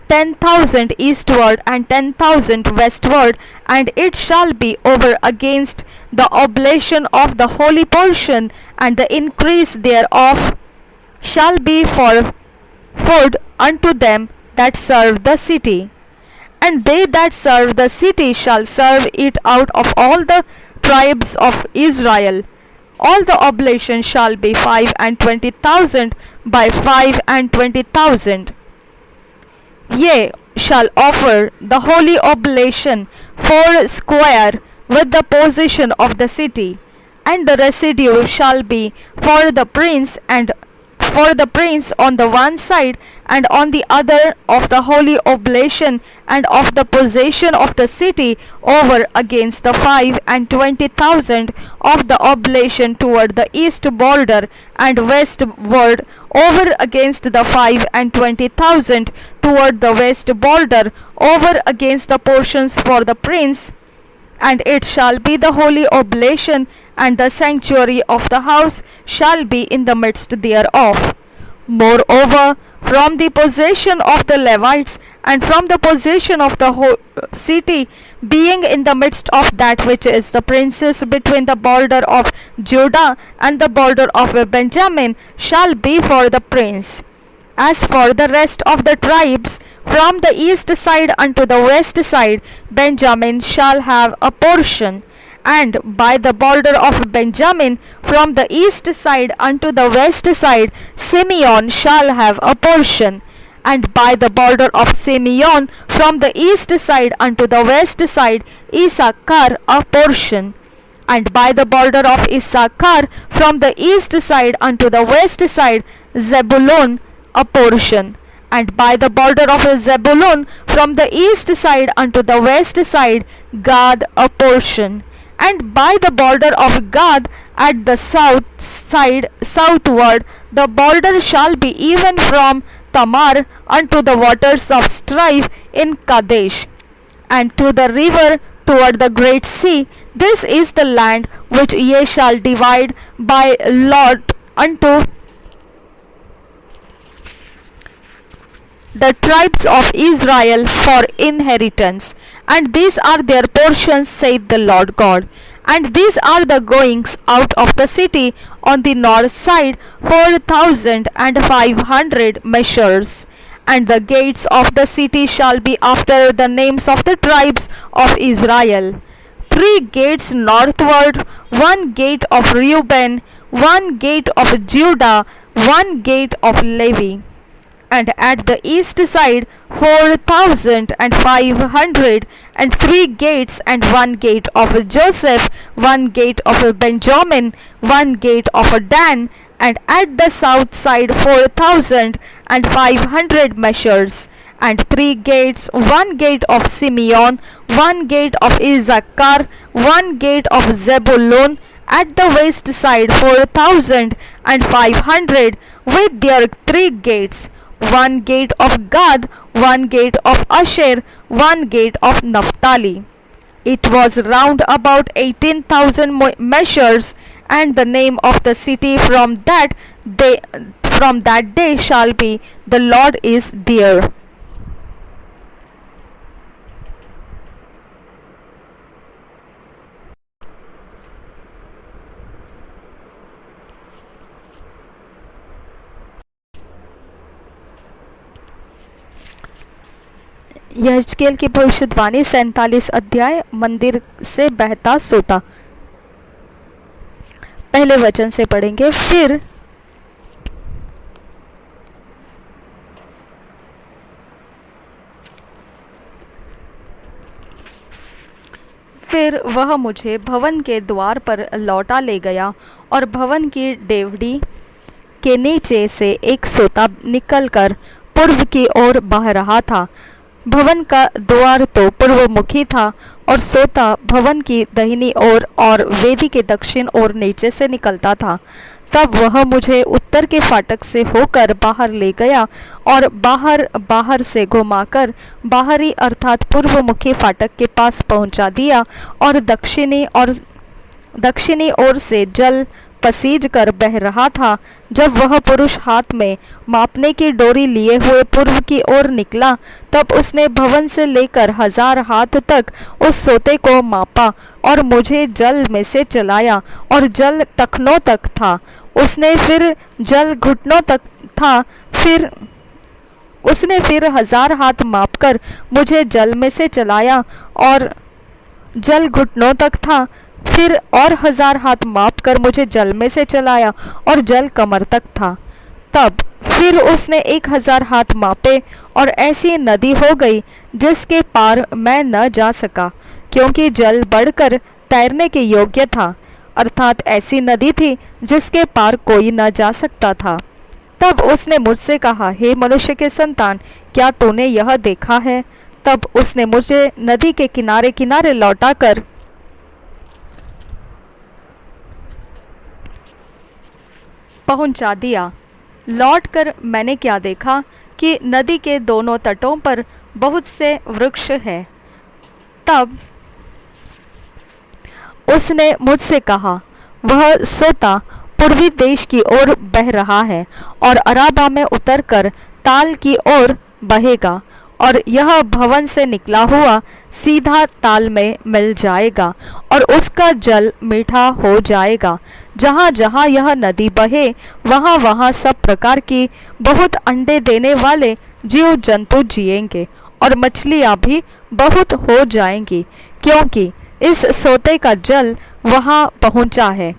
10,000 eastward and 10,000 westward, and it shall be over against the oblation of the holy portion, and the increase thereof shall be for food unto them that serve the city. And they that serve the city shall serve it out of all the tribes of Israel. All the oblations shall be 5,20,000 by 5,20,000. Ye shall offer the holy oblation four square with the possession of the city, and the residue shall be for the prince and for the prince on the one side and on the other of the holy oblation and of the possession of the city over against the 5,20,000 of the oblation toward the east border and westward over against the 5,20,000 toward the west border over against the portions for the prince. And it shall be the holy oblation, and the sanctuary of the house shall be in the midst thereof. Moreover, from the possession of the Levites, and from the possession of the whole city, being in the midst of that which is the princes between the border of Judah and the border of Benjamin, shall be for the prince. As for the rest of the tribes, from the east side unto the west side, Benjamin shall have a portion. And by the border of Benjamin, from the east side unto the west side, Simeon shall have a portion. And by the border of Simeon, from the east side unto the west side, Issachar a portion. And by the border of Issachar, from the east side unto the west side, Zebulun a portion. And by the border of Zebulun, from the east side unto the west side, Gad a portion. And by the border of Gad at the south side southward, the border shall be even from Tamar unto the waters of strife in Kadesh, and to the river toward the great sea. This is the land which ye shall divide by lot unto the tribes of Israel for inheritance. And these are their portions, saith the Lord God. And these are the goings out of the city on the north side, 4,500 measures. And the gates of the city shall be after the names of the tribes of Israel. 3 gates northward, 1 gate of Reuben, 1 gate of Judah, 1 gate of Levi. And at the east side 4,500, and 3 gates, and 1 gate of Joseph, 1 gate of Benjamin, 1 gate of Dan. And at the south side 4,500 measures, and 3 gates, 1 gate of Simeon, 1 gate of Issachar, 1 gate of Zebulun. At the west side 4,500 with their 3 gates, 1 gate of Gad, 1 gate of Asher, 1 gate of Naphtali. It was round about 18,000 measures, and the name of the city from that day shall be, the Lord is there. यहेजकेल की भविष्यवाणी 47 अध्याय। मंदिर से बहता सोता। पहले वचन से पढ़ेंगे। फिर वह मुझे भवन के द्वार पर लौटा ले गया, और भवन की डेवढ़ी के नीचे से एक सोता निकलकर पूर्व की ओर बह रहा था। भवन का द्वार तो पूर्वमुखी था, और सोता भवन की दाहिनी ओर और वेदी के दक्षिण ओर नीचे से निकलता था। तब वह मुझे उत्तर के फाटक से होकर बाहर ले गया, और बाहर से घुमाकर बाहरी अर्थात पूर्वमुखी फाटक के पास पहुंचा दिया, और दक्षिणी ओर से जल पसीज कर बह रहा था। जब वह पुरुष हाथ में मापने की डोरी लिए हुए पूर्व की ओर निकला, तब उसने भवन से लेकर 1000 हाथ तक उस सोते को मापा, और मुझे जल में से चलाया, और जल टखनों तक था। उसने फिर जल घुटनों तक था। उसने फिर 1000 हाथ मापकर मुझे जल में से चलाया, और जल घुटनों तक था। फिर और 1000 हाथ माप कर मुझे जल में से चलाया और जल कमर तक था। तब फिर उसने 1000 हाथ मापे और ऐसी नदी हो गई जिसके पार मैं न जा सका, क्योंकि जल बढ़कर तैरने के योग्य था, अर्थात ऐसी नदी थी जिसके पार कोई न जा सकता था। तब उसने मुझसे कहा, हे मनुष्य के संतान, क्या तूने यह देखा है? तब उसने मुझे नदी के किनारे किनारे लौटाकर पहुंचा दिया। लौटकर मैंने क्या देखा कि नदी के दोनों तटों पर बहुत से वृक्ष हैं। तब उसने मुझसे कहा, वह सोता पूर्वी देश की ओर बह रहा है और अराबा में उतरकर ताल की ओर बहेगा, और यह भवन से निकला हुआ सीधा ताल में मिल जाएगा और उसका जल मीठा हो जाएगा। जहाँ जहाँ यह नदी बहे वहाँ वहाँ सब प्रकार की बहुत अंडे देने वाले जीव जंतु जिएंगे और मछलियाँ भी बहुत हो जाएंगी, क्योंकि इस सोते का जल वहाँ पहुँचा है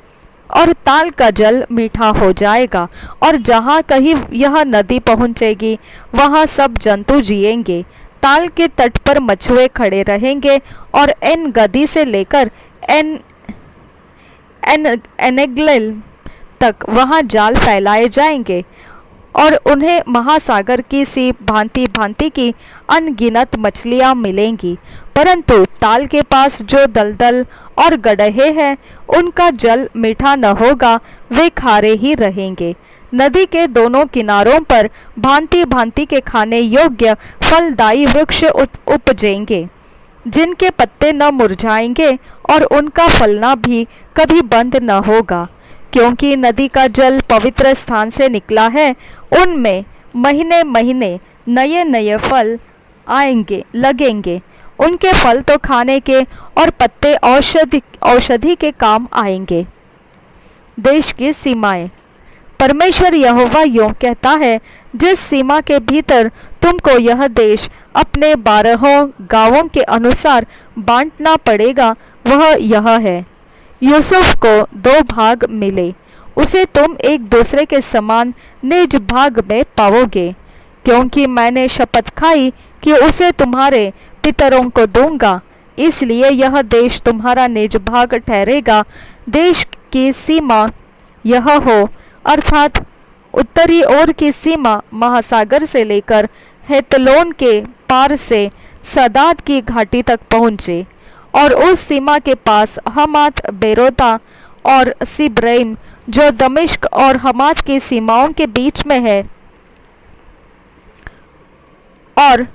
और ताल का जल मीठा हो जाएगा। और जहाँ कहीं यह नदी पहुँचेगी वहाँ सब जंतु जिएंगे। ताल के तट पर मछुए खड़े रहेंगे और एन गदी से लेकर एनेग्लेल तक वहाँ जाल फैलाए जाएंगे और उन्हें महासागर की सी भांति भांति की अनगिनत मछलियाँ मिलेंगी। परंतु ताल के पास जो दलदल और गड्ढे हैं उनका जल मीठा न होगा, वे खारे ही रहेंगे। नदी के दोनों किनारों पर भांति भांति के खाने योग्य फलदायी वृक्ष उपजेंगे, जिनके पत्ते न मुरझाएंगे और उनका फलना भी कभी बंद न होगा, क्योंकि नदी का जल पवित्र स्थान से निकला है। उनमें महीने महीने नए नए फल आएंगे लगेंगे। उनके फल तो खाने के और पत्ते औषधि के काम आएंगे। देश की सीमाएं। परमेश्वर यहोवा यूं कहता है, जिस सीमा के भीतर तुमको यह देश अपने 12 गांवों के अनुसार बांटना पड़ेगा वह यह है। यूसुफ को 2 भाग मिले, उसे तुम एक दूसरे के समान निज भाग में पाओगे, क्योंकि मैंने शपथ खाई कि उसे तुम्हारे पितरों को दूंगा, इसलिए यह देश तुम्हारा निज भाग ठहरेगा। देश की सीमा यह हो, अर्थात उत्तरी ओर की सीमा महासागर से लेकर हेतलोन के पार से सदाद की घाटी तक पहुँचे, और उस सीमा के पास हमात बेरोता और सिब्रैम जो दमिश्क और हमात की सीमाओं के बीच में है, और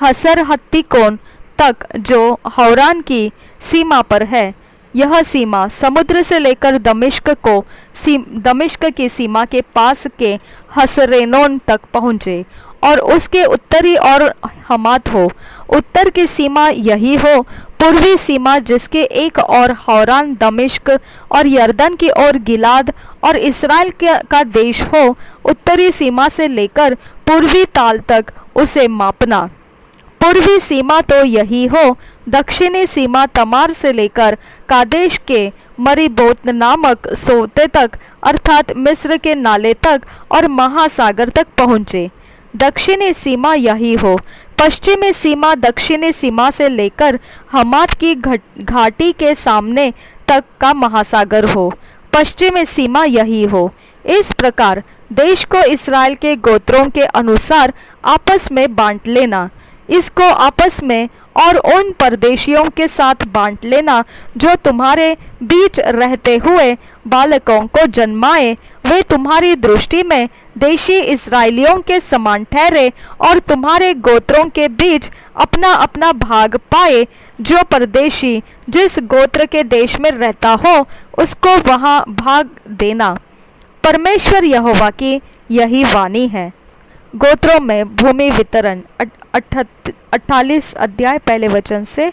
हसर हत्तिकोन तक जो हौरान की सीमा पर है। यह सीमा समुद्र से लेकर दमिश्क की सीमा के पास के हसरेनोन तक पहुँचे और उसके उत्तरी और हमात हो। उत्तर की सीमा यही हो, पूर्वी सीमा जिसके एक और हौरान दमिश्क और यर्दन की ओर गिलाद और इस्राएल का देश हो। उत्तरी सीमा से लेकर पूर्वी ताल तक उसे मापना। पूर्वी सीमा तो यही हो, दक्षिणी सीमा तमार से लेकर कादेश के मरीबोत नामक सोते तक, अर्थात मिस्र के नाले तक और महासागर तक पहुँचे। दक्षिणी सीमा यही हो। पश्चिमी सीमा दक्षिणी सीमा से लेकर हमात की घाटी के सामने तक का महासागर हो। पश्चिमी सीमा यही हो। इस प्रकार देश को इस्राएल के गोत्रों के अनुसार आपस में बांट लेना। इसको आपस में और उन परदेशियों के साथ बांट लेना जो तुम्हारे बीच रहते हुए बालकों को जन्माए। वे तुम्हारी दृष्टि में देशी इस्राएलियों के समान ठहरे और तुम्हारे गोत्रों के बीच अपना अपना भाग पाए। जो परदेशी जिस गोत्र के देश में रहता हो उसको वहाँ भाग देना। परमेश्वर यहोवा की यही वाणी है। गोत्रों में भूमि वितरण 48 अध्याय पहले वचन से।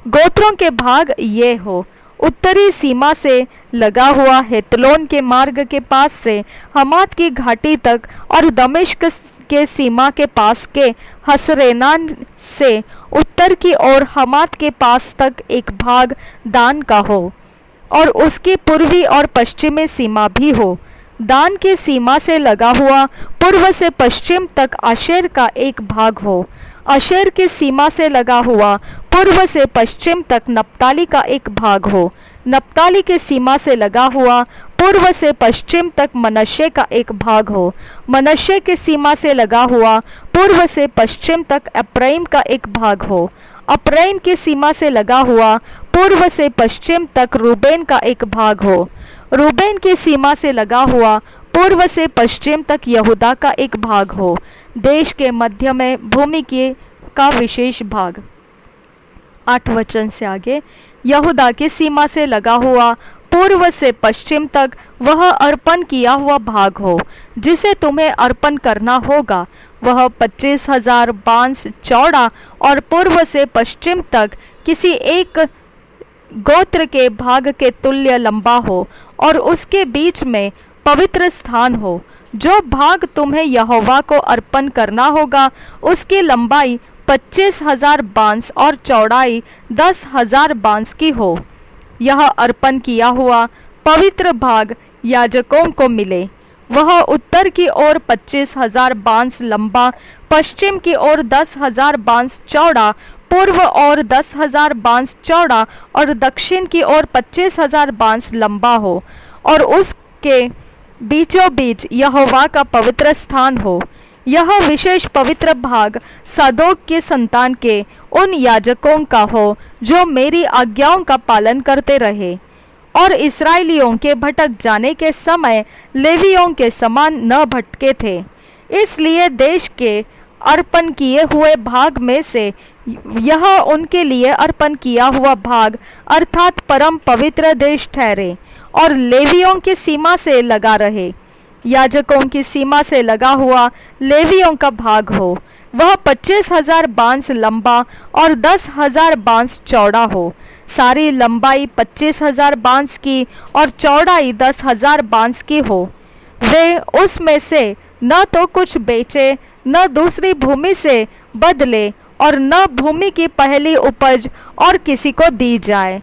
गोत्रों के भाग ये हो। उत्तरी सीमा से लगा हुआ हेतलोन के मार्ग के पास से हमात की घाटी तक और दमिश्क के सीमा के पास के हसरेनान से उत्तर की ओर हमात के पास तक एक भाग दान का हो, और उसकी पूर्वी और पश्चिमी सीमा भी हो। दान की सीमा से लगा हुआ पूर्व से पश्चिम तक आशेर का एक भाग हो। आशेर की सीमा से लगा हुआ पूर्व से पश्चिम तक नप्ताली का एक भाग हो। नप्ताली की सीमा से लगा हुआ पूर्व से पश्चिम तक मनश्शे का एक भाग हो। मनश्शे की सीमा से लगा हुआ पूर्व से पश्चिम तक एप्रैम का एक भाग हो। एप्रैम की सीमा से लगा हुआ पूर्व से पश्चिम तक रूबेन का एक भाग हो। रूबेन की सीमा से लगा हुआ पूर्व से पश्चिम तक यहूदा का एक भाग हो। देश के मध्य में भूमि का विशेष भाग। 8 वचन से आगे, यहूदा की सीमा से लगा हुआ पूर्व से पश्चिम तक वह अर्पण किया हुआ भाग हो जिसे तुम्हें अर्पण करना होगा। वह 25,000 बांस चौड़ा और पूर्व से पश्चिम तक किसी एक गोत्र के भाग के तुल्य लंबा हो, और उसके बीच में पवित्र स्थान हो। जो भाग तुम्हें यहोवा को अर्पण करना होगा उसकी लंबाई 25,000 बांस और चौड़ाई 10,000 बांस की हो। यह अर्पण किया हुआ पवित्र भाग याजकों को मिले। वह उत्तर की ओर 25,000 बांस लंबा, पश्चिम की ओर 10,000 बांस चौड़ा, पूर्व और 10,000 बांस चौड़ा और दक्षिण की ओर 25,000 बांस लंबा हो, और उसके बीचों बीच यहोवा का पवित्र स्थान हो। यह विशेष पवित्र भाग सादोक के संतान के उन याजकों का हो जो मेरी आज्ञाओं का पालन करते रहे और इसराइलियों के भटक जाने के समय लेवियों के समान न भटके थे। इसलिए देश के अर्पण किए हुए भाग में से यह उनके लिए अर्पण किया हुआ भाग अर्थात परम पवित्र देश ठहरे और लेवियों की सीमा से लगा रहे। याजकों की सीमा से लगा हुआ लेवियों का भाग हो। वह 25,000 बांस लंबा और 10,000 बांस चौड़ा हो। सारी लंबाई 25,000 बांस की और चौड़ाई 10,000 बांस की हो। वे उसमें से न तो कुछ बेचे, न दूसरी भूमि से बदले, और न भूमि की पहली उपज और किसी को दी जाए,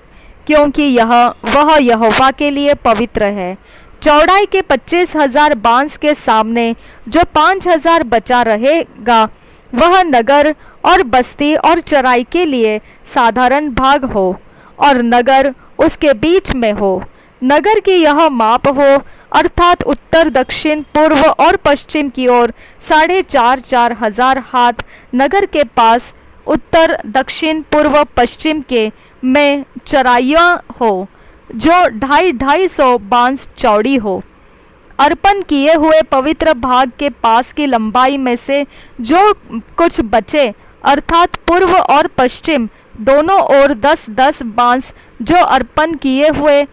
क्योंकि वह यहोवा के लिए पवित्र है। चौड़ाई के 25,000 बांस के सामने जो 5,000 बचा रहेगा वह नगर और बस्ती और चराई के लिए साधारण भाग हो, और नगर उसके बीच में हो। नगर की यह माप हो, अर्थात उत्तर, दक्षिण, पूर्व और पश्चिम की ओर 4,500 हजार हाथ नगर के पास उत्तर, दक्षिण, पूर्व, पश्चिम के में चराइयाँ हो, जो 250 बांस चौड़ी हो। अर्पण किए हुए पवित्र भाग के पास की लंबाई में से जो कुछ बचे, अर्थात पूर्व और पश्चिम दोनों ओर 10-10 बांस, जो अर्पण किए हुए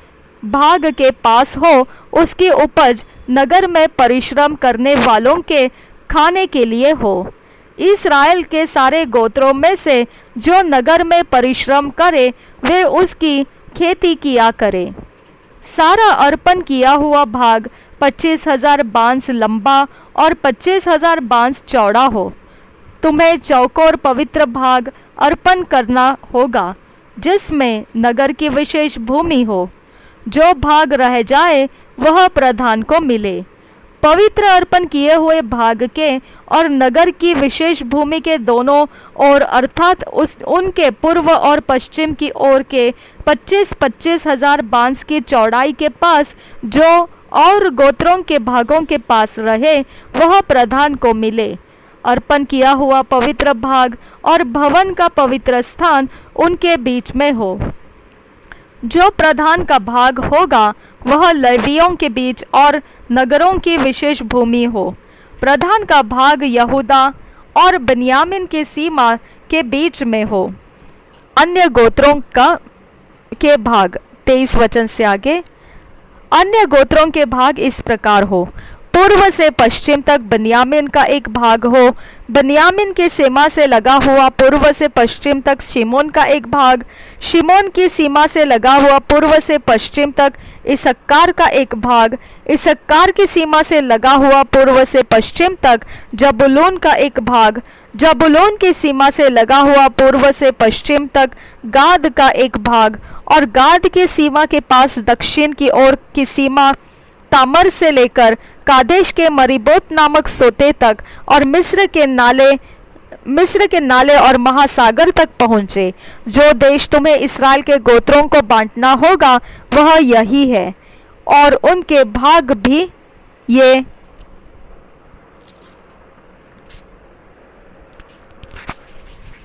भाग के पास हो, उसकी उपज नगर में परिश्रम करने वालों के खाने के लिए हो। इस्राएल के सारे गोत्रों में से जो नगर में परिश्रम करे वे उसकी खेती किया करे। सारा अर्पण किया हुआ भाग 25,000 बांस लंबा और 25,000 बांस चौड़ा हो। तुम्हें चौकोर पवित्र भाग अर्पण करना होगा जिसमें नगर की विशेष भूमि हो। जो भाग रह जाए वह प्रधान को मिले। पवित्र अर्पण किए हुए भाग के और नगर की विशेष भूमि के दोनों ओर, अर्थात उनके पूर्व और पश्चिम की ओर के 25-25 हजार बांस की चौड़ाई के पास जो और गोत्रों के भागों के पास रहे वह प्रधान को मिले। अर्पण किया हुआ पवित्र भाग और भवन का पवित्र स्थान उनके बीच में हो। जो प्रधान का भाग होगा वह लेवियों के बीच और नगरों की विशेष भूमि हो। प्रधान का भाग यहूदा और बनियामिन की सीमा के बीच में हो। अन्य गोत्रों के भाग 23 वचन से आगे। अन्य गोत्रों के भाग इस प्रकार हो। पूर्व से पश्चिम तक बन्यामीन का एक भाग हो। बन्यामीन की सीमा से लगा हुआ पूर्व से पश्चिम तक शिमोन का एक भाग। शिमोन की सीमा से लगा हुआ पूर्व से पश्चिम तक इसक्कार का एक भाग। इसक्कार की सीमा से लगा हुआ पूर्व से पश्चिम तक जबूलून का एक भाग। जबूलून की सीमा से लगा हुआ पूर्व से पश्चिम तक गाद का एक भाग। और गाद की सीमा के पास दक्षिण की ओर की सीमा तामर से लेकर कादेश के मरीबोत नामक सोते तक और मिस्र के नाले और महासागर तक पहुँचे। जो देश तुम्हें इस्राएल के गोत्रों को बांटना होगा वह यही है, और उनके भाग भी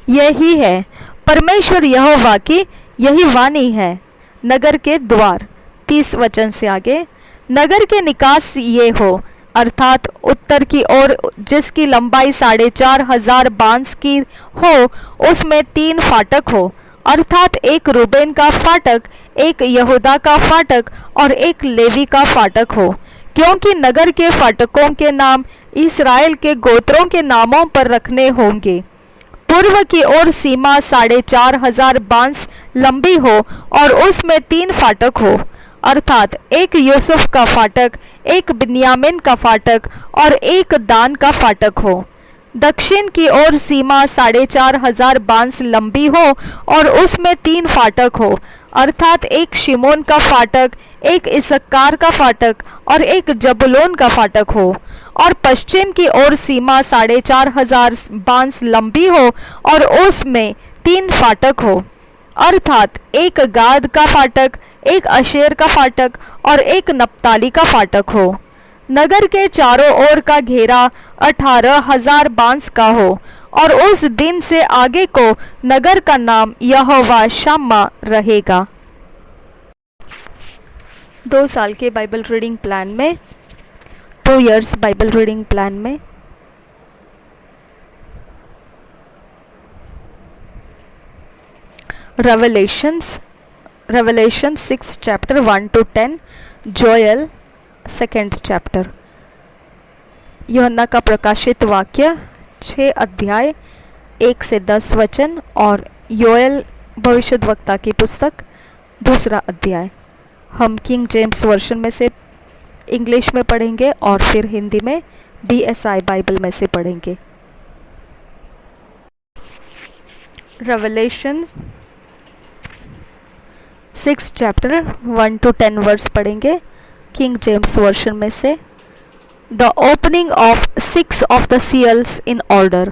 यही है। परमेश्वर यहोवा की यही वाणी है। नगर के द्वार, 30 वचन से आगे। नगर के निकास ये हो, अर्थात उत्तर की ओर जिसकी लंबाई 4,500 बांस की हो, उसमें 3 फाटक हो, अर्थात एक रूबेन का फाटक, एक यहूदा का फाटक और एक लेवी का फाटक हो, क्योंकि नगर के फाटकों के नाम इस्राएल के गोत्रों के नामों पर रखने होंगे। पूर्व की ओर सीमा 4,500 बांस लंबी हो और उसमें 3 फाटक हो, अर्थात एक यूसुफ का फाटक, एक बिन्यामीन का फाटक और एक दान का फाटक हो। दक्षिण की ओर सीमा 4,500 बांस लंबी हो और उसमें 3 फाटक हो, अर्थात एक शिमोन का फाटक, एक इसक्कार का फाटक और एक जबूलून का फाटक हो। और पश्चिम की ओर सीमा 4,500 बांस लंबी हो और उसमें 3 फाटक हो, अर्थात एक गाद का फाटक, एक अशेर का फाटक और एक नप्ताली का फाटक हो। नगर के चारों ओर का घेरा 18,000 बांस का हो, और उस दिन से आगे को नगर का नाम यहोवा शम्मा रहेगा। 2 साल के बाइबल रीडिंग प्लान में, 2 इयर्स बाइबल रीडिंग प्लान में Revelation 6 chapter 1 to 10, Joel 2nd chapter, यूहन्ना का प्रकाशित वाक्य 6 अध्याय 1 से 10 वचन, और योएल भविष्यद्वक्ता की पुस्तक 2 अध्याय। हम किंग जेम्स वर्शन में से इंग्लिश में पढ़ेंगे और फिर हिंदी में BSI बाइबल में से पढ़ेंगे। Revelation 6 chapter 1 to 10 वर्स पढ़ेंगे किंग जेम्स वर्शन में से। The opening of 6 of the seals in order.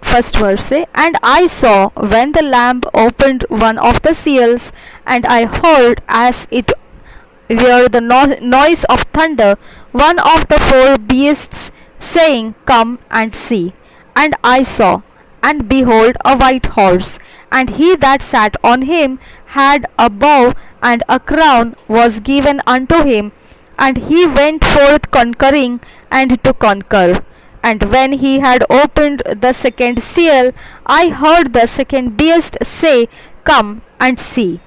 First verse say, and I saw when the Lamb opened one of the seals, and I heard as it were the noise of thunder, one of the 4 beasts saying, come and see. And I saw, and behold, a white horse, and he that sat on him had a bow, and a crown was given unto him, and he went forth conquering and to conquer. And when he had opened the second seal, I heard the second beast say, come and see.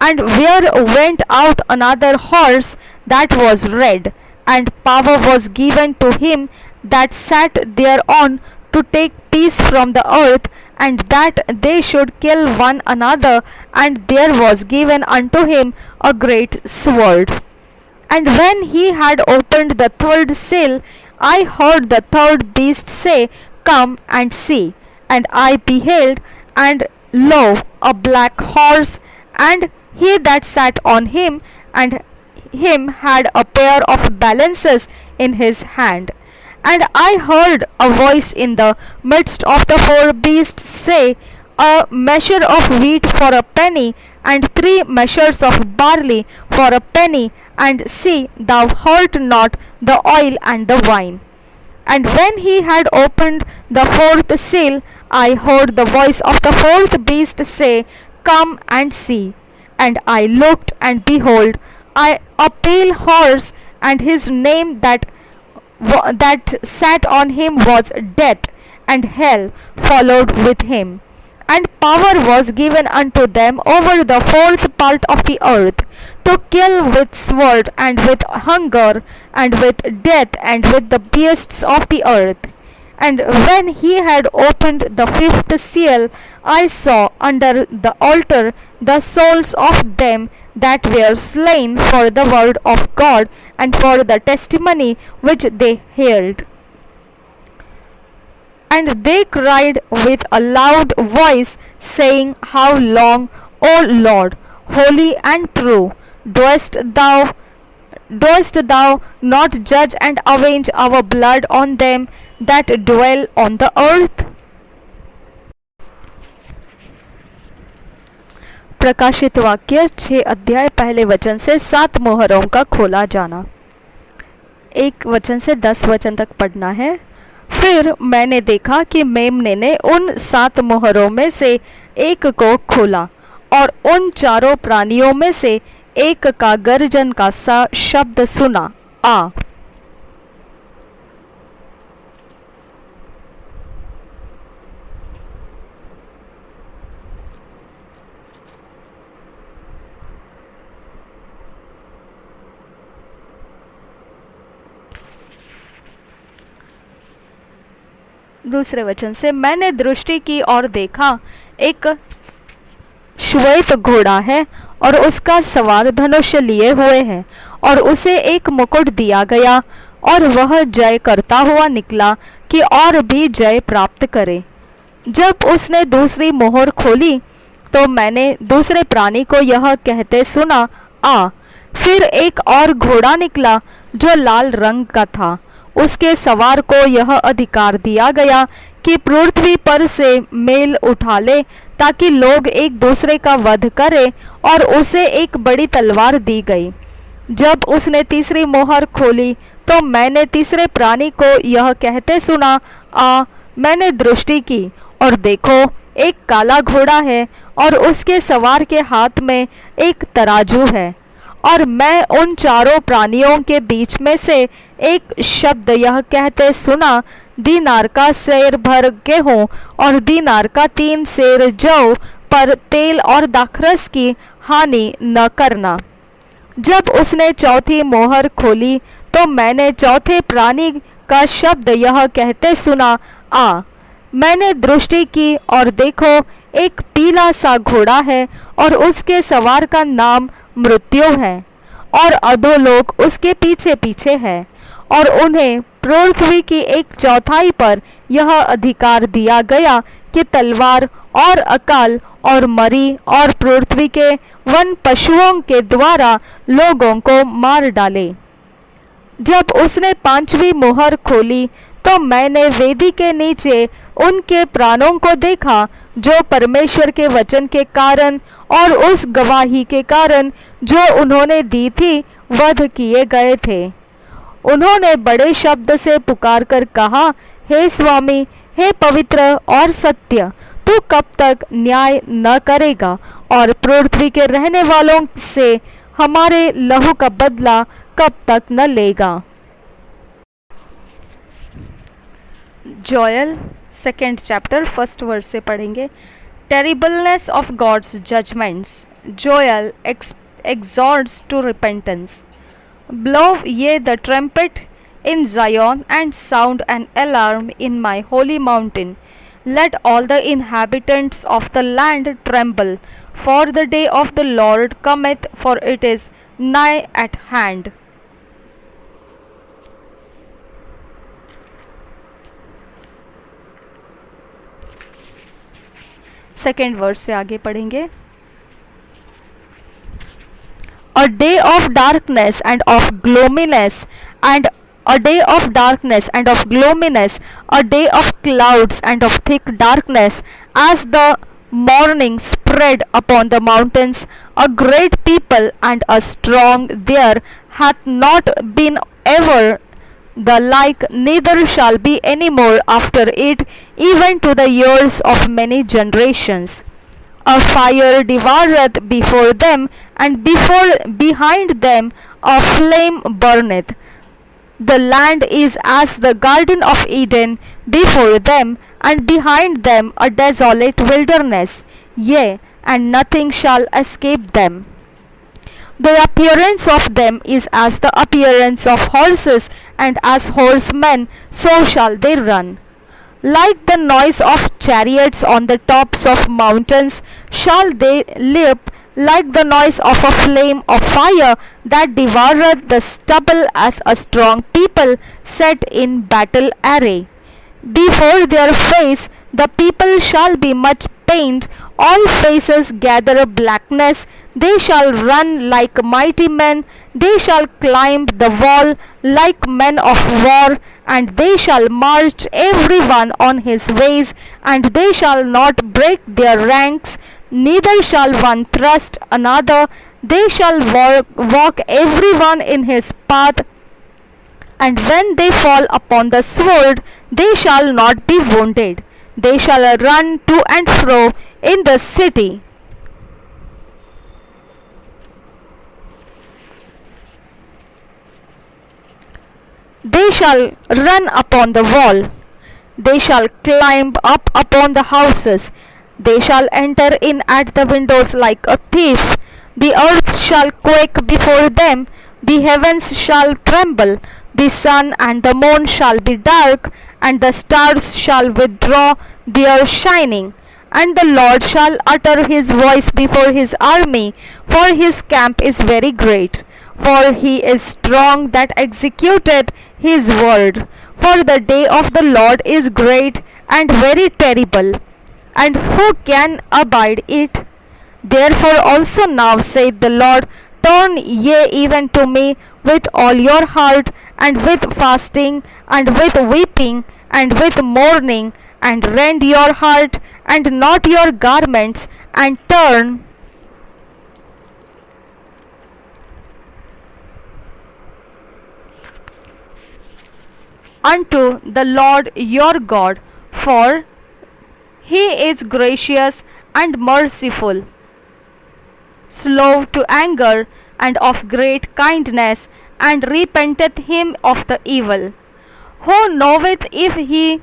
And there went out another horse that was red, and power was given to him that sat thereon to take peace from the earth, and that they should kill one another, and there was given unto him a great sword. And when he had opened the 3rd seal, I heard the 3rd beast say, come and see. And I beheld, and lo, a black horse, and he that sat on him, and him had a pair of balances in his hand. And I heard a voice in the midst of the 4 beasts say, a measure of wheat for a penny, and 3 measures of barley for a penny, and see, thou hurt not the oil and the wine. And when he had opened the 4th seal, I heard the voice of the 4th beast say, come and see. And I looked, and behold, a pale horse, and his name that sat on him was Death, and hell followed with him. And power was given unto them over the 4th part of the earth, to kill with sword and with hunger and with death and with the beasts of the earth. And when he had opened the fifth seal, I saw under the altar the souls of them that were slain for the word of God and for the testimony which they held. And they cried with a loud voice, saying, How long, O Lord, holy and true, dost thou not judge and avenge our blood on them that dwell on the earth? प्रकाशित वाक्य 6 अध्याय पहले वचन से 7 मोहरों का खोला जाना। 1 वचन से 10 वचन तक पढ़ना है। फिर मैंने देखा कि मेमने ने उन 7 मोहरों में से एक को खोला और उन चारों प्राणियों में से एक का गर्जन का सा शब्द सुना, आ। दूसरे वचन से, मैंने दृष्टि की और देखा, एक श्वेत घोड़ा है और उसका सवार धनुष लिए हुए है और उसे एक मुकुट दिया गया और वह जय करता हुआ निकला कि और भी जय प्राप्त करे। जब उसने दूसरी मोहर खोली तो मैंने दूसरे प्राणी को यह कहते सुना, आ। फिर एक और घोड़ा निकला जो लाल रंग का था। उसके सवार को यह अधिकार दिया गया कि पृथ्वी पर से मेल उठा ले ताकि लोग एक दूसरे का वध करें, और उसे एक बड़ी तलवार दी गई। जब उसने तीसरी मोहर खोली तो मैंने तीसरे प्राणी को यह कहते सुना, आ। मैंने दृष्टि की और देखो, एक काला घोड़ा है और उसके सवार के हाथ में एक तराजू है। और मैं उन चारों प्राणियों के बीच में से एक शब्द यह कहते सुना, दीनार का सेर भर गेहूं और दीनार का 3 सेर जौ, पर तेल और दाखरस की हानि न करना। जब उसने चौथी मोहर खोली तो मैंने चौथे प्राणी का शब्द यह कहते सुना, आ। मैंने दृष्टि की और देखो, एक पीला सा घोड़ा है और उसके सवार का नाम मृत्यु है, और अधोलोक उसके पीछे पीछे है। और उन्हें पृथ्वी की 1/4 पर यह अधिकार दिया गया कि तलवार और अकाल और मरी और पृथ्वी के वन पशुओं के द्वारा लोगों को मार डाले। जब उसने 5वीं मोहर खोली तो मैंने वेदी के नीचे उनके प्राणों को देखा जो परमेश्वर के वचन के कारण और उस गवाही के कारण जो उन्होंने दी थी वध किए गए थे। उन्होंने बड़े शब्द से पुकार कर कहा, हे स्वामी, हे पवित्र और सत्य, तू कब तक न्याय न करेगा और पृथ्वी के रहने वालों से हमारे लहू का बदला कब तक न लेगा। Joel 2nd chapter 1st verse से पढ़ेंगे। Terribleness of God's judgments, Joel exhorts to repentance. Blow ye the trumpet in Zion and sound an alarm in my holy mountain. Let all the inhabitants of the land tremble, for the day of the Lord cometh, for it is nigh at hand. Second verse से आगे पढ़ेंगे। A day of darkness and of gloominess, and a day of darkness and of gloominess, a day of clouds and of thick darkness, as the morning spread upon the mountains. A great people and a strong there hath not been ever the like, neither shall be any more after it, even to the years of many generations. A fire devoureth before them, and behind them a flame burneth. The land is as the garden of Eden before them, and behind them a desolate wilderness. Yea, and nothing shall escape them. The appearance of them is as the appearance of horses, and as horsemen, so shall they run. Like the noise of chariots on the tops of mountains shall they leap, like the noise of a flame of fire that devoureth the stubble, as a strong people set in battle array. Before their face the people shall be much pained, all faces gather blackness. They shall run like mighty men, they shall climb the wall like men of war, and they shall march every one on his ways, and they shall not break their ranks, neither shall one thrust another. They shall walk every one in his path, and when they fall upon the sword, they shall not be wounded. They shall run to and fro in the city. They shall run upon the wall. They shall climb up upon the houses. They shall enter in at the windows like a thief. The earth shall quake before them. The heavens shall tremble. The sun and the moon shall be dark, and the stars shall withdraw their shining. And the Lord shall utter his voice before his army, for his camp is very great. For he is strong that executeth his word. For the day of the Lord is great and very terrible, and who can abide it? Therefore also now saith the Lord, turn ye even to me with all your heart, and with fasting, and with weeping, and with mourning, and rend your heart, and not your garments, and turn unto the Lord your God, for he is gracious and merciful, slow to anger, and of great kindness, and repenteth him of the evil. Who knoweth if he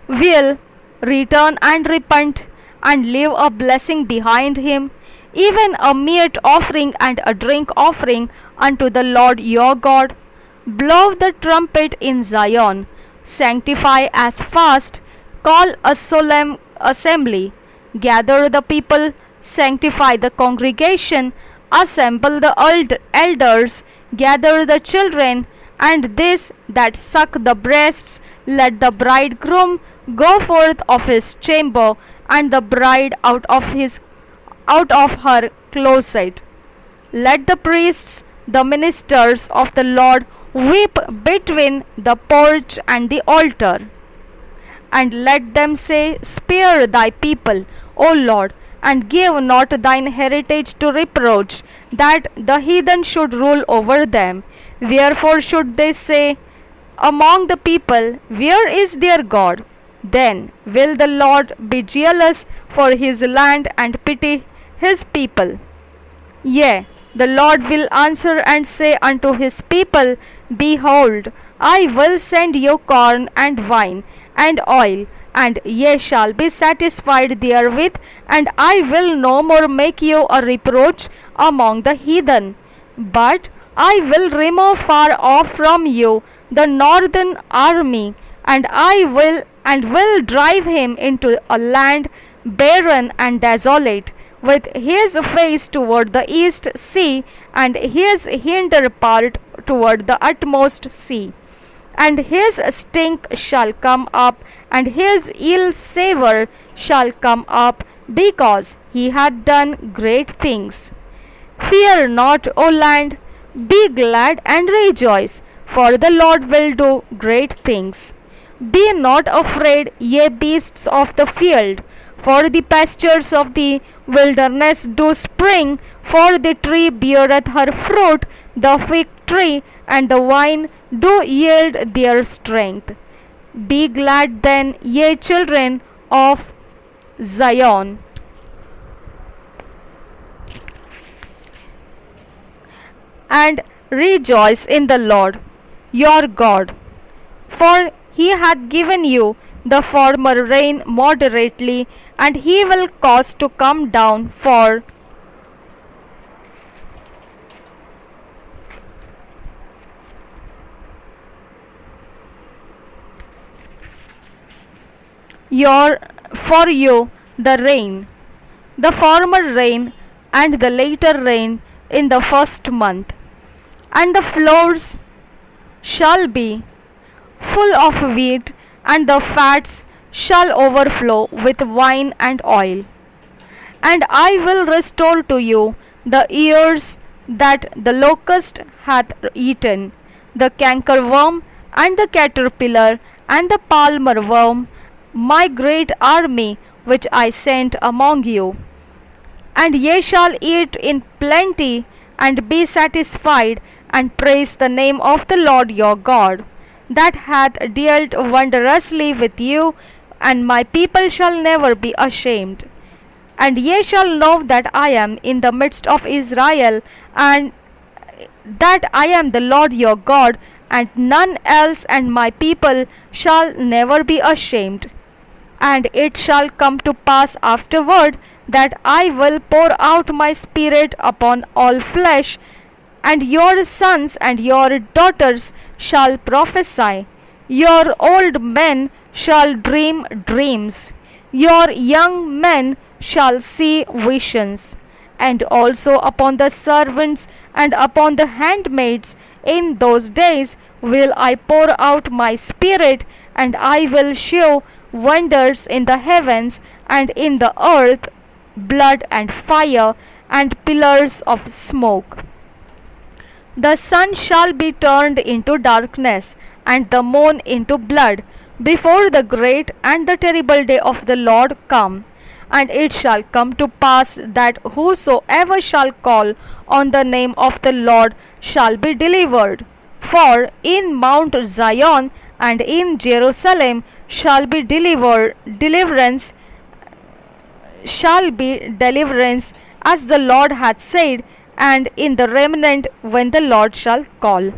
will return and repent, and leave a blessing behind him, even a meat offering and a drink offering unto the Lord your God? Blow the trumpet in Zion, sanctify as fast, call a solemn assembly, gather the people, sanctify the congregation, assemble the elders, gather the children, and this that suck the breasts. Let the bridegroom go forth of his chamber, and the bride out of her closet. Let the priests, the ministers of the Lord, weep between the porch and the altar. And let them say, spare thy people, O Lord, and give not thine heritage to reproach, that the heathen should rule over them. Wherefore should they say among the people, where is their God? Then will the Lord be jealous for his land, and pity his people. Yea, the Lord will answer and say unto his people, behold, I will send you corn and wine and oil, and ye shall be satisfied therewith, and I will no more make you a reproach among the heathen. But I will remove far off from you the northern army, and will drive him into a land barren and desolate, with his face toward the east sea, and his hinder part toward the utmost sea. And his stink shall come up, and his ill savour shall come up, because he had done great things. Fear not, O land, be glad and rejoice, for the Lord will do great things. Be not afraid, ye beasts of the field, for the pastures of the wilderness do spring, for the tree beareth her fruit, the fig tree and the vine do yield their strength. Be glad then, ye children of Zion, and rejoice in the Lord your God, for he hath given you the former rain moderately, and he will cause to come down for your for you the rain, the former rain and the later rain in the first month, and the floors shall be full of wheat, and the fats shall overflow with wine and oil. And I will restore to you the years that the locust hath eaten, the cankerworm and the caterpillar and the palmer worm, my great army which I sent among you. And ye shall eat in plenty and be satisfied, and praise the name of the Lord your God, that hath dealt wondrously with you, and my people shall never be ashamed. And ye shall know that I am in the midst of Israel, and that I am the Lord your God, and none else, and my people shall never be ashamed. And it shall come to pass afterward that I will pour out my spirit upon all flesh, and your sons and your daughters shall prophesy. Your old men shall dream dreams. Your young men shall see visions. And also upon the servants and upon the handmaids in those days will I pour out my spirit, and I will show wonders in the heavens and in the earth, blood and fire and pillars of smoke. The sun shall be turned into darkness, and the moon into blood, before the great and the terrible day of the Lord come. And it shall come to pass that whosoever shall call on the name of the Lord shall be delivered. For in Mount Zion and in Jerusalem shall be deliverance, as the Lord hath said, and in the remnant when the Lord shall call.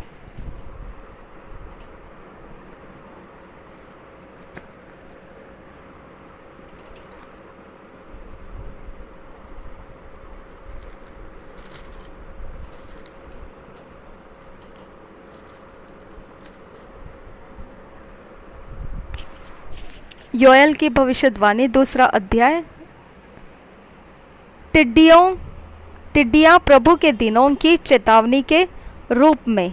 Joel की भविष्यवाणी 2 अध्याय। टिड्डियां प्रभु के दिनों की चेतावनी के रूप में।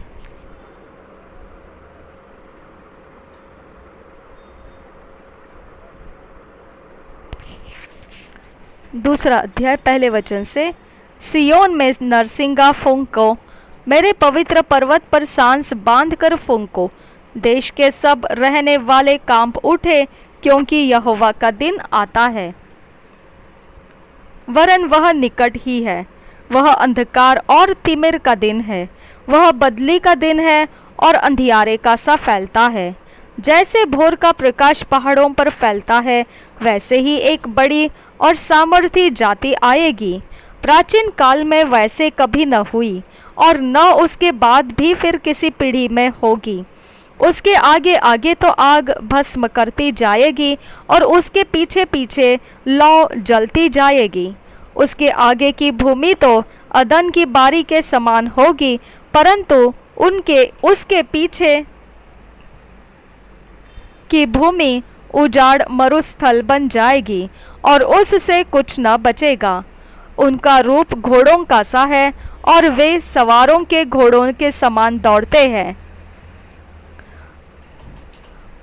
2 अध्याय पहले वचन से। सियोन में नरसिंगा फूंको, मेरे पवित्र पर्वत पर सांस बांध कर फूंको। देश के सब रहने वाले कांप उठे, क्योंकि यहोवा का दिन आता है, वरन वह निकट ही है। वह अंधकार और तिमिर का दिन है, वह बदली का दिन है और अंधियारे का सा फैलता है। जैसे भोर का प्रकाश पहाड़ों पर फैलता है, वैसे ही एक बड़ी और सामर्थी जाति आएगी। प्राचीन काल में वैसे कभी न हुई, और न उसके बाद भी फिर किसी पीढ़ी में होगी। उसके आगे आगे तो आग भस्म करती जाएगी, और उसके पीछे पीछे लौ जलती जाएगी। उसके आगे की भूमि तो अदन की बारी के समान होगी, परंतु उसके पीछे की भूमि उजाड़ मरुस्थल बन जाएगी, और उससे कुछ न बचेगा। उनका रूप घोड़ों का सा है, और वे सवारों के घोड़ों के समान दौड़ते हैं।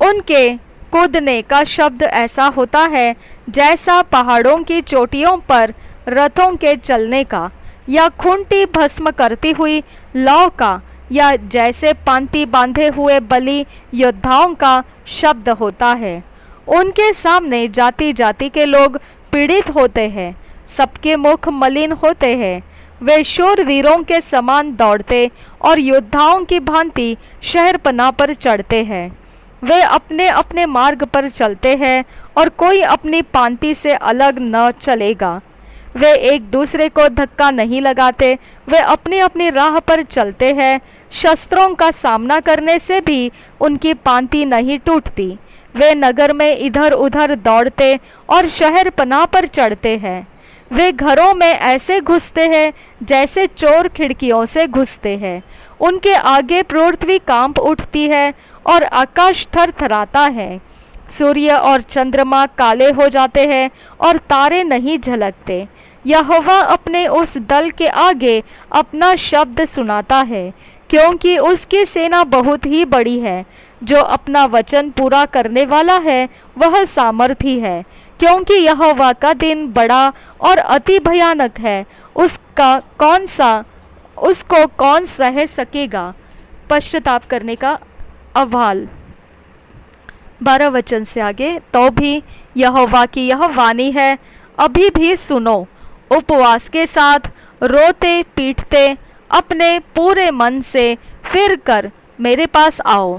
उनके कूदने का शब्द ऐसा होता है जैसा पहाड़ों की चोटियों पर रथों के चलने का, या खूंटी भस्म करती हुई लौ का, या जैसे पांति बांधे हुए बलि योद्धाओं का शब्द होता है। उनके सामने जाति जाति के लोग पीड़ित होते हैं, सबके मुख मलिन होते हैं। वे शूरवीरों के समान दौड़ते और योद्धाओं की भांति शहरपनाह पर चढ़ते हैं। वे अपने अपने मार्ग पर चलते हैं, और कोई अपनी पांति से अलग न चलेगा। वे एक दूसरे को धक्का नहीं लगाते, वे अपनी अपनी राह पर चलते हैं। शस्त्रों का सामना करने से भी उनकी पांति नहीं टूटती। वे नगर में इधर उधर दौड़ते और शहर पनाह पर चढ़ते हैं। वे घरों में ऐसे घुसते हैं जैसे चोर खिड़कियों से घुसते हैं। उनके आगे पृथ्वी कांप उठती है और आकाश थरथराता है। सूर्य और चंद्रमा काले हो जाते हैं और तारे नहीं झलकते। यहोवा अपने उस दल के आगे अपना शब्द सुनाता है, क्योंकि उसकी सेना बहुत ही बड़ी है। जो अपना वचन पूरा करने वाला है वह सामर्थी है, क्योंकि यहोवा का दिन बड़ा और अति भयानक है। उसको कौन सह सकेगा। पश्चाताप करने का अहवाल। 12 वचन से आगे, तो भी यहोवा की यह वाणी है, अभी भी सुनो, उपवास के साथ रोते पीटते अपने पूरे मन से फिर कर मेरे पास आओ।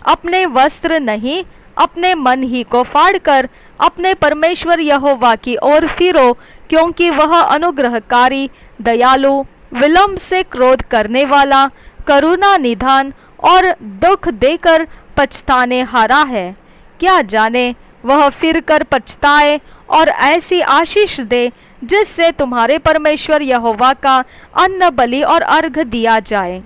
अपने वस्त्र नहीं, अपने मन ही को फाड़कर अपने परमेश्वर यहोवा की ओर फिरो, क्योंकि वह अनुग्रहकारी, दयालु, विलंब से क्रोध करने वाला, करुणा निधान और दुख देकर पछताने हारा है। क्या जाने वह फिर कर पछताए और ऐसी आशीष दे जिससे तुम्हारे परमेश्वर यहोवा का अन्न बलि और अर्घ दिया जाए।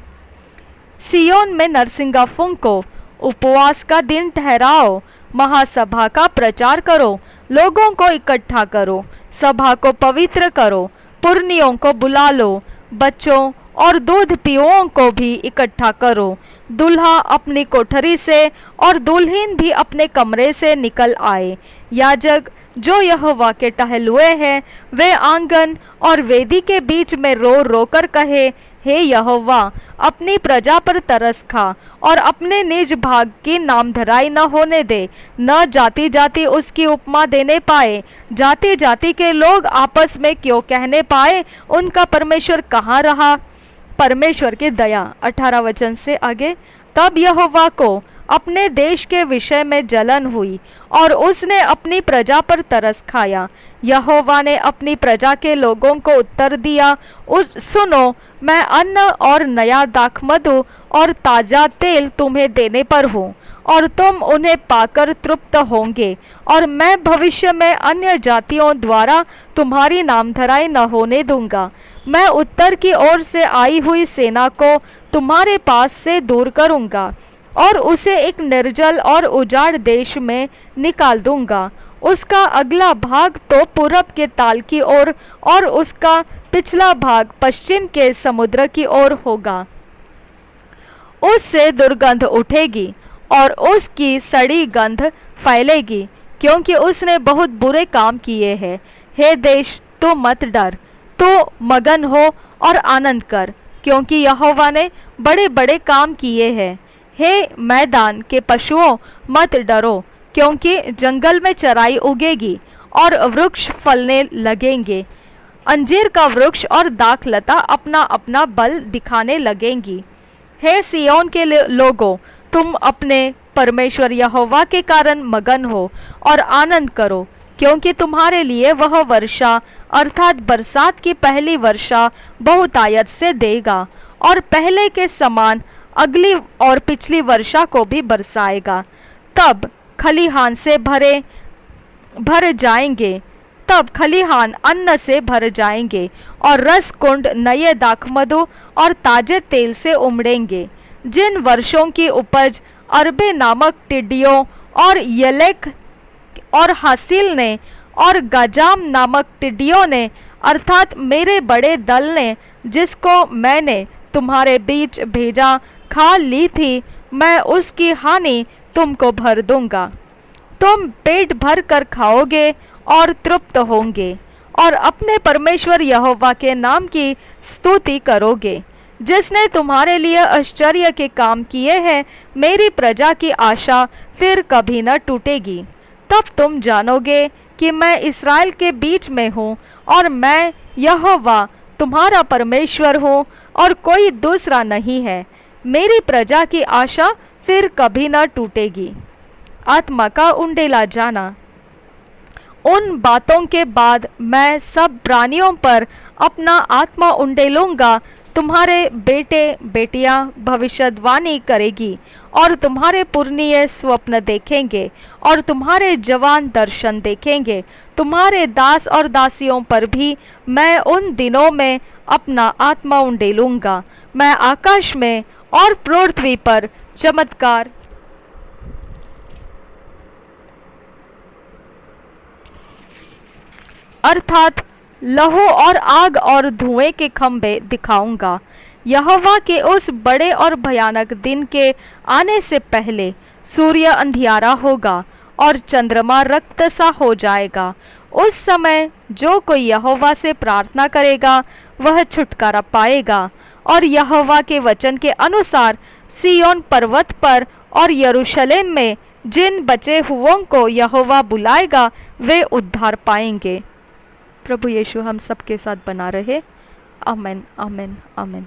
सियोन में नरसिंगा फूंको, उपवास का दिन ठहराओ, महासभा का प्रचार करो, लोगों को इकट्ठा करो, सभा को पवित्र करो, पुरनियों को बुला लो, बच्चों और दूध पियों को भी इकट्ठा करो। दूल्हा अपनी कोठरी से और दुल्हन भी अपने कमरे से निकल आए। याजक जो यहोवा के टहलुए हैं, वे आंगन और वेदी के बीच में रो रो कर कहे, हे यहोवा, अपनी प्रजा पर तरस खा और अपने निज भाग की नामधराई न होने दे। न जाति जाति उसकी उपमा देने पाए, जाति जाति के लोग आपस में क्यों कहने पाए, उनका परमेश्वर कहाँ रहा। परमेश्वर की दया। 18 वचन से आगे, तब यहोवा को अपने देश के विषय में जलन हुई और उसने अपनी प्रजा पर तरस खाया। यहोवा ने अपनी प्रजा के लोगों को उत्तर दिया, सुनो, मैं अन्न और नया दाखमधु और ताजा तेल तुम्हें देने पर हूँ, और तुम उन्हें पाकर तृप्त होंगे, और मैं भविष्य में अन्य जातियों द्वारा तुम्हारी नामधराई न होने दूंगा। मैं उत्तर की ओर से आई हुई सेना को तुम्हारे पास से दूर करूंगा और उसे एक निर्जल और उजाड़ देश में निकाल दूंगा। उसका अगला भाग तो पूरब के ताल की ओर और उसका पिछला भाग पश्चिम के समुद्र की ओर होगा। उससे दुर्गंध उठेगी और उसकी सड़ी गंध फैलेगी, क्योंकि उसने बहुत बुरे काम किए हैं। हे देश, तू मत डर, तू मगन हो और आनंद कर, क्योंकि यहोवा ने बड़े बड़े काम किए हैं। हे मैदान के पशुओं, मत डरो, क्योंकि जंगल में चराई उगेगी और वृक्ष फलने लगेंगे। अंजीर का वृक्ष और दाखलता अपना अपना बल दिखाने लगेंगी। हे सियोन के लोगों, तुम अपने परमेश्वर यहोवा के कारण मगन हो और आनंद करो, क्योंकि तुम्हारे लिए वह वर्षा अर्थात बरसात की पहली वर्षा बहुतायत से देगा, और पहले के समान अगली और पिछली वर्षा को भी बरसाएगा। तब खलिहान से भर जाएंगे, तब खलिहान अन्न से भर जाएंगे, और रस कुंड नए दाखमधु और ताजे तेल से उमड़ेंगे। जिन वर्षों की उपज अरबे नामक टिड्डियों और यलेक और हासिल ने और गजाम नामक टिड्डियों ने अर्थात मेरे बड़े दल ने, जिसको मैंने तुम्हारे बीच भेजा, खा ली थी, मैं उसकी हानि तुमको भर दूंगा। तुम पेट भर कर खाओगे और तृप्त होंगे और अपने परमेश्वर यहोवा के नाम की स्तुति करोगे, जिसने तुम्हारे लिए आश्चर्य के काम किए हैं। मेरी प्रजा की आशा फिर कभी न टूटेगी। तब तुम जानोगे कि मैं इस्राएल के बीच में हूँ, और मैं यहोवा तुम्हारा परमेश्वर हूँ, और कोई दूसरा नहीं है। मेरी प्रजा की आशा फिर कभी न टूटेगी। आत्मा का उंडेला जाना। उन बातों के बाद मैं सब प्राणियों पर अपना आत्मा उंडेलूंगा। तुम्हारे बेटे बेटियां भविष्यवाणी करेगी, और तुम्हारे पुरनिये स्वप्न देखेंगे, और तुम्हारे जवान दर्शन देखेंगे। तुम्हारे दास और दासियों पर भी मैं उन दिनों में अपना आत्मा उंडेलूंगा। मैं आकाश में और पृथ्वी पर चमत्कार अर्थात लहू और आग और धुएं के खंभे दिखाऊंगा। यहोवा के उस बड़े और भयानक दिन के आने से पहले सूर्य अंधियारा होगा और चंद्रमा रक्त सा हो जाएगा। उस समय जो कोई यहोवा से प्रार्थना करेगा वह छुटकारा पाएगा, और यहोवा के वचन के अनुसार सिय्योन पर्वत पर और यरूशलेम में जिन बचे हुओं को यहोवा बुलाएगा वे उद्धार पाएंगे। प्रभु यीशु हम सबके साथ बना रहे। आमीन, आमीन, आमीन।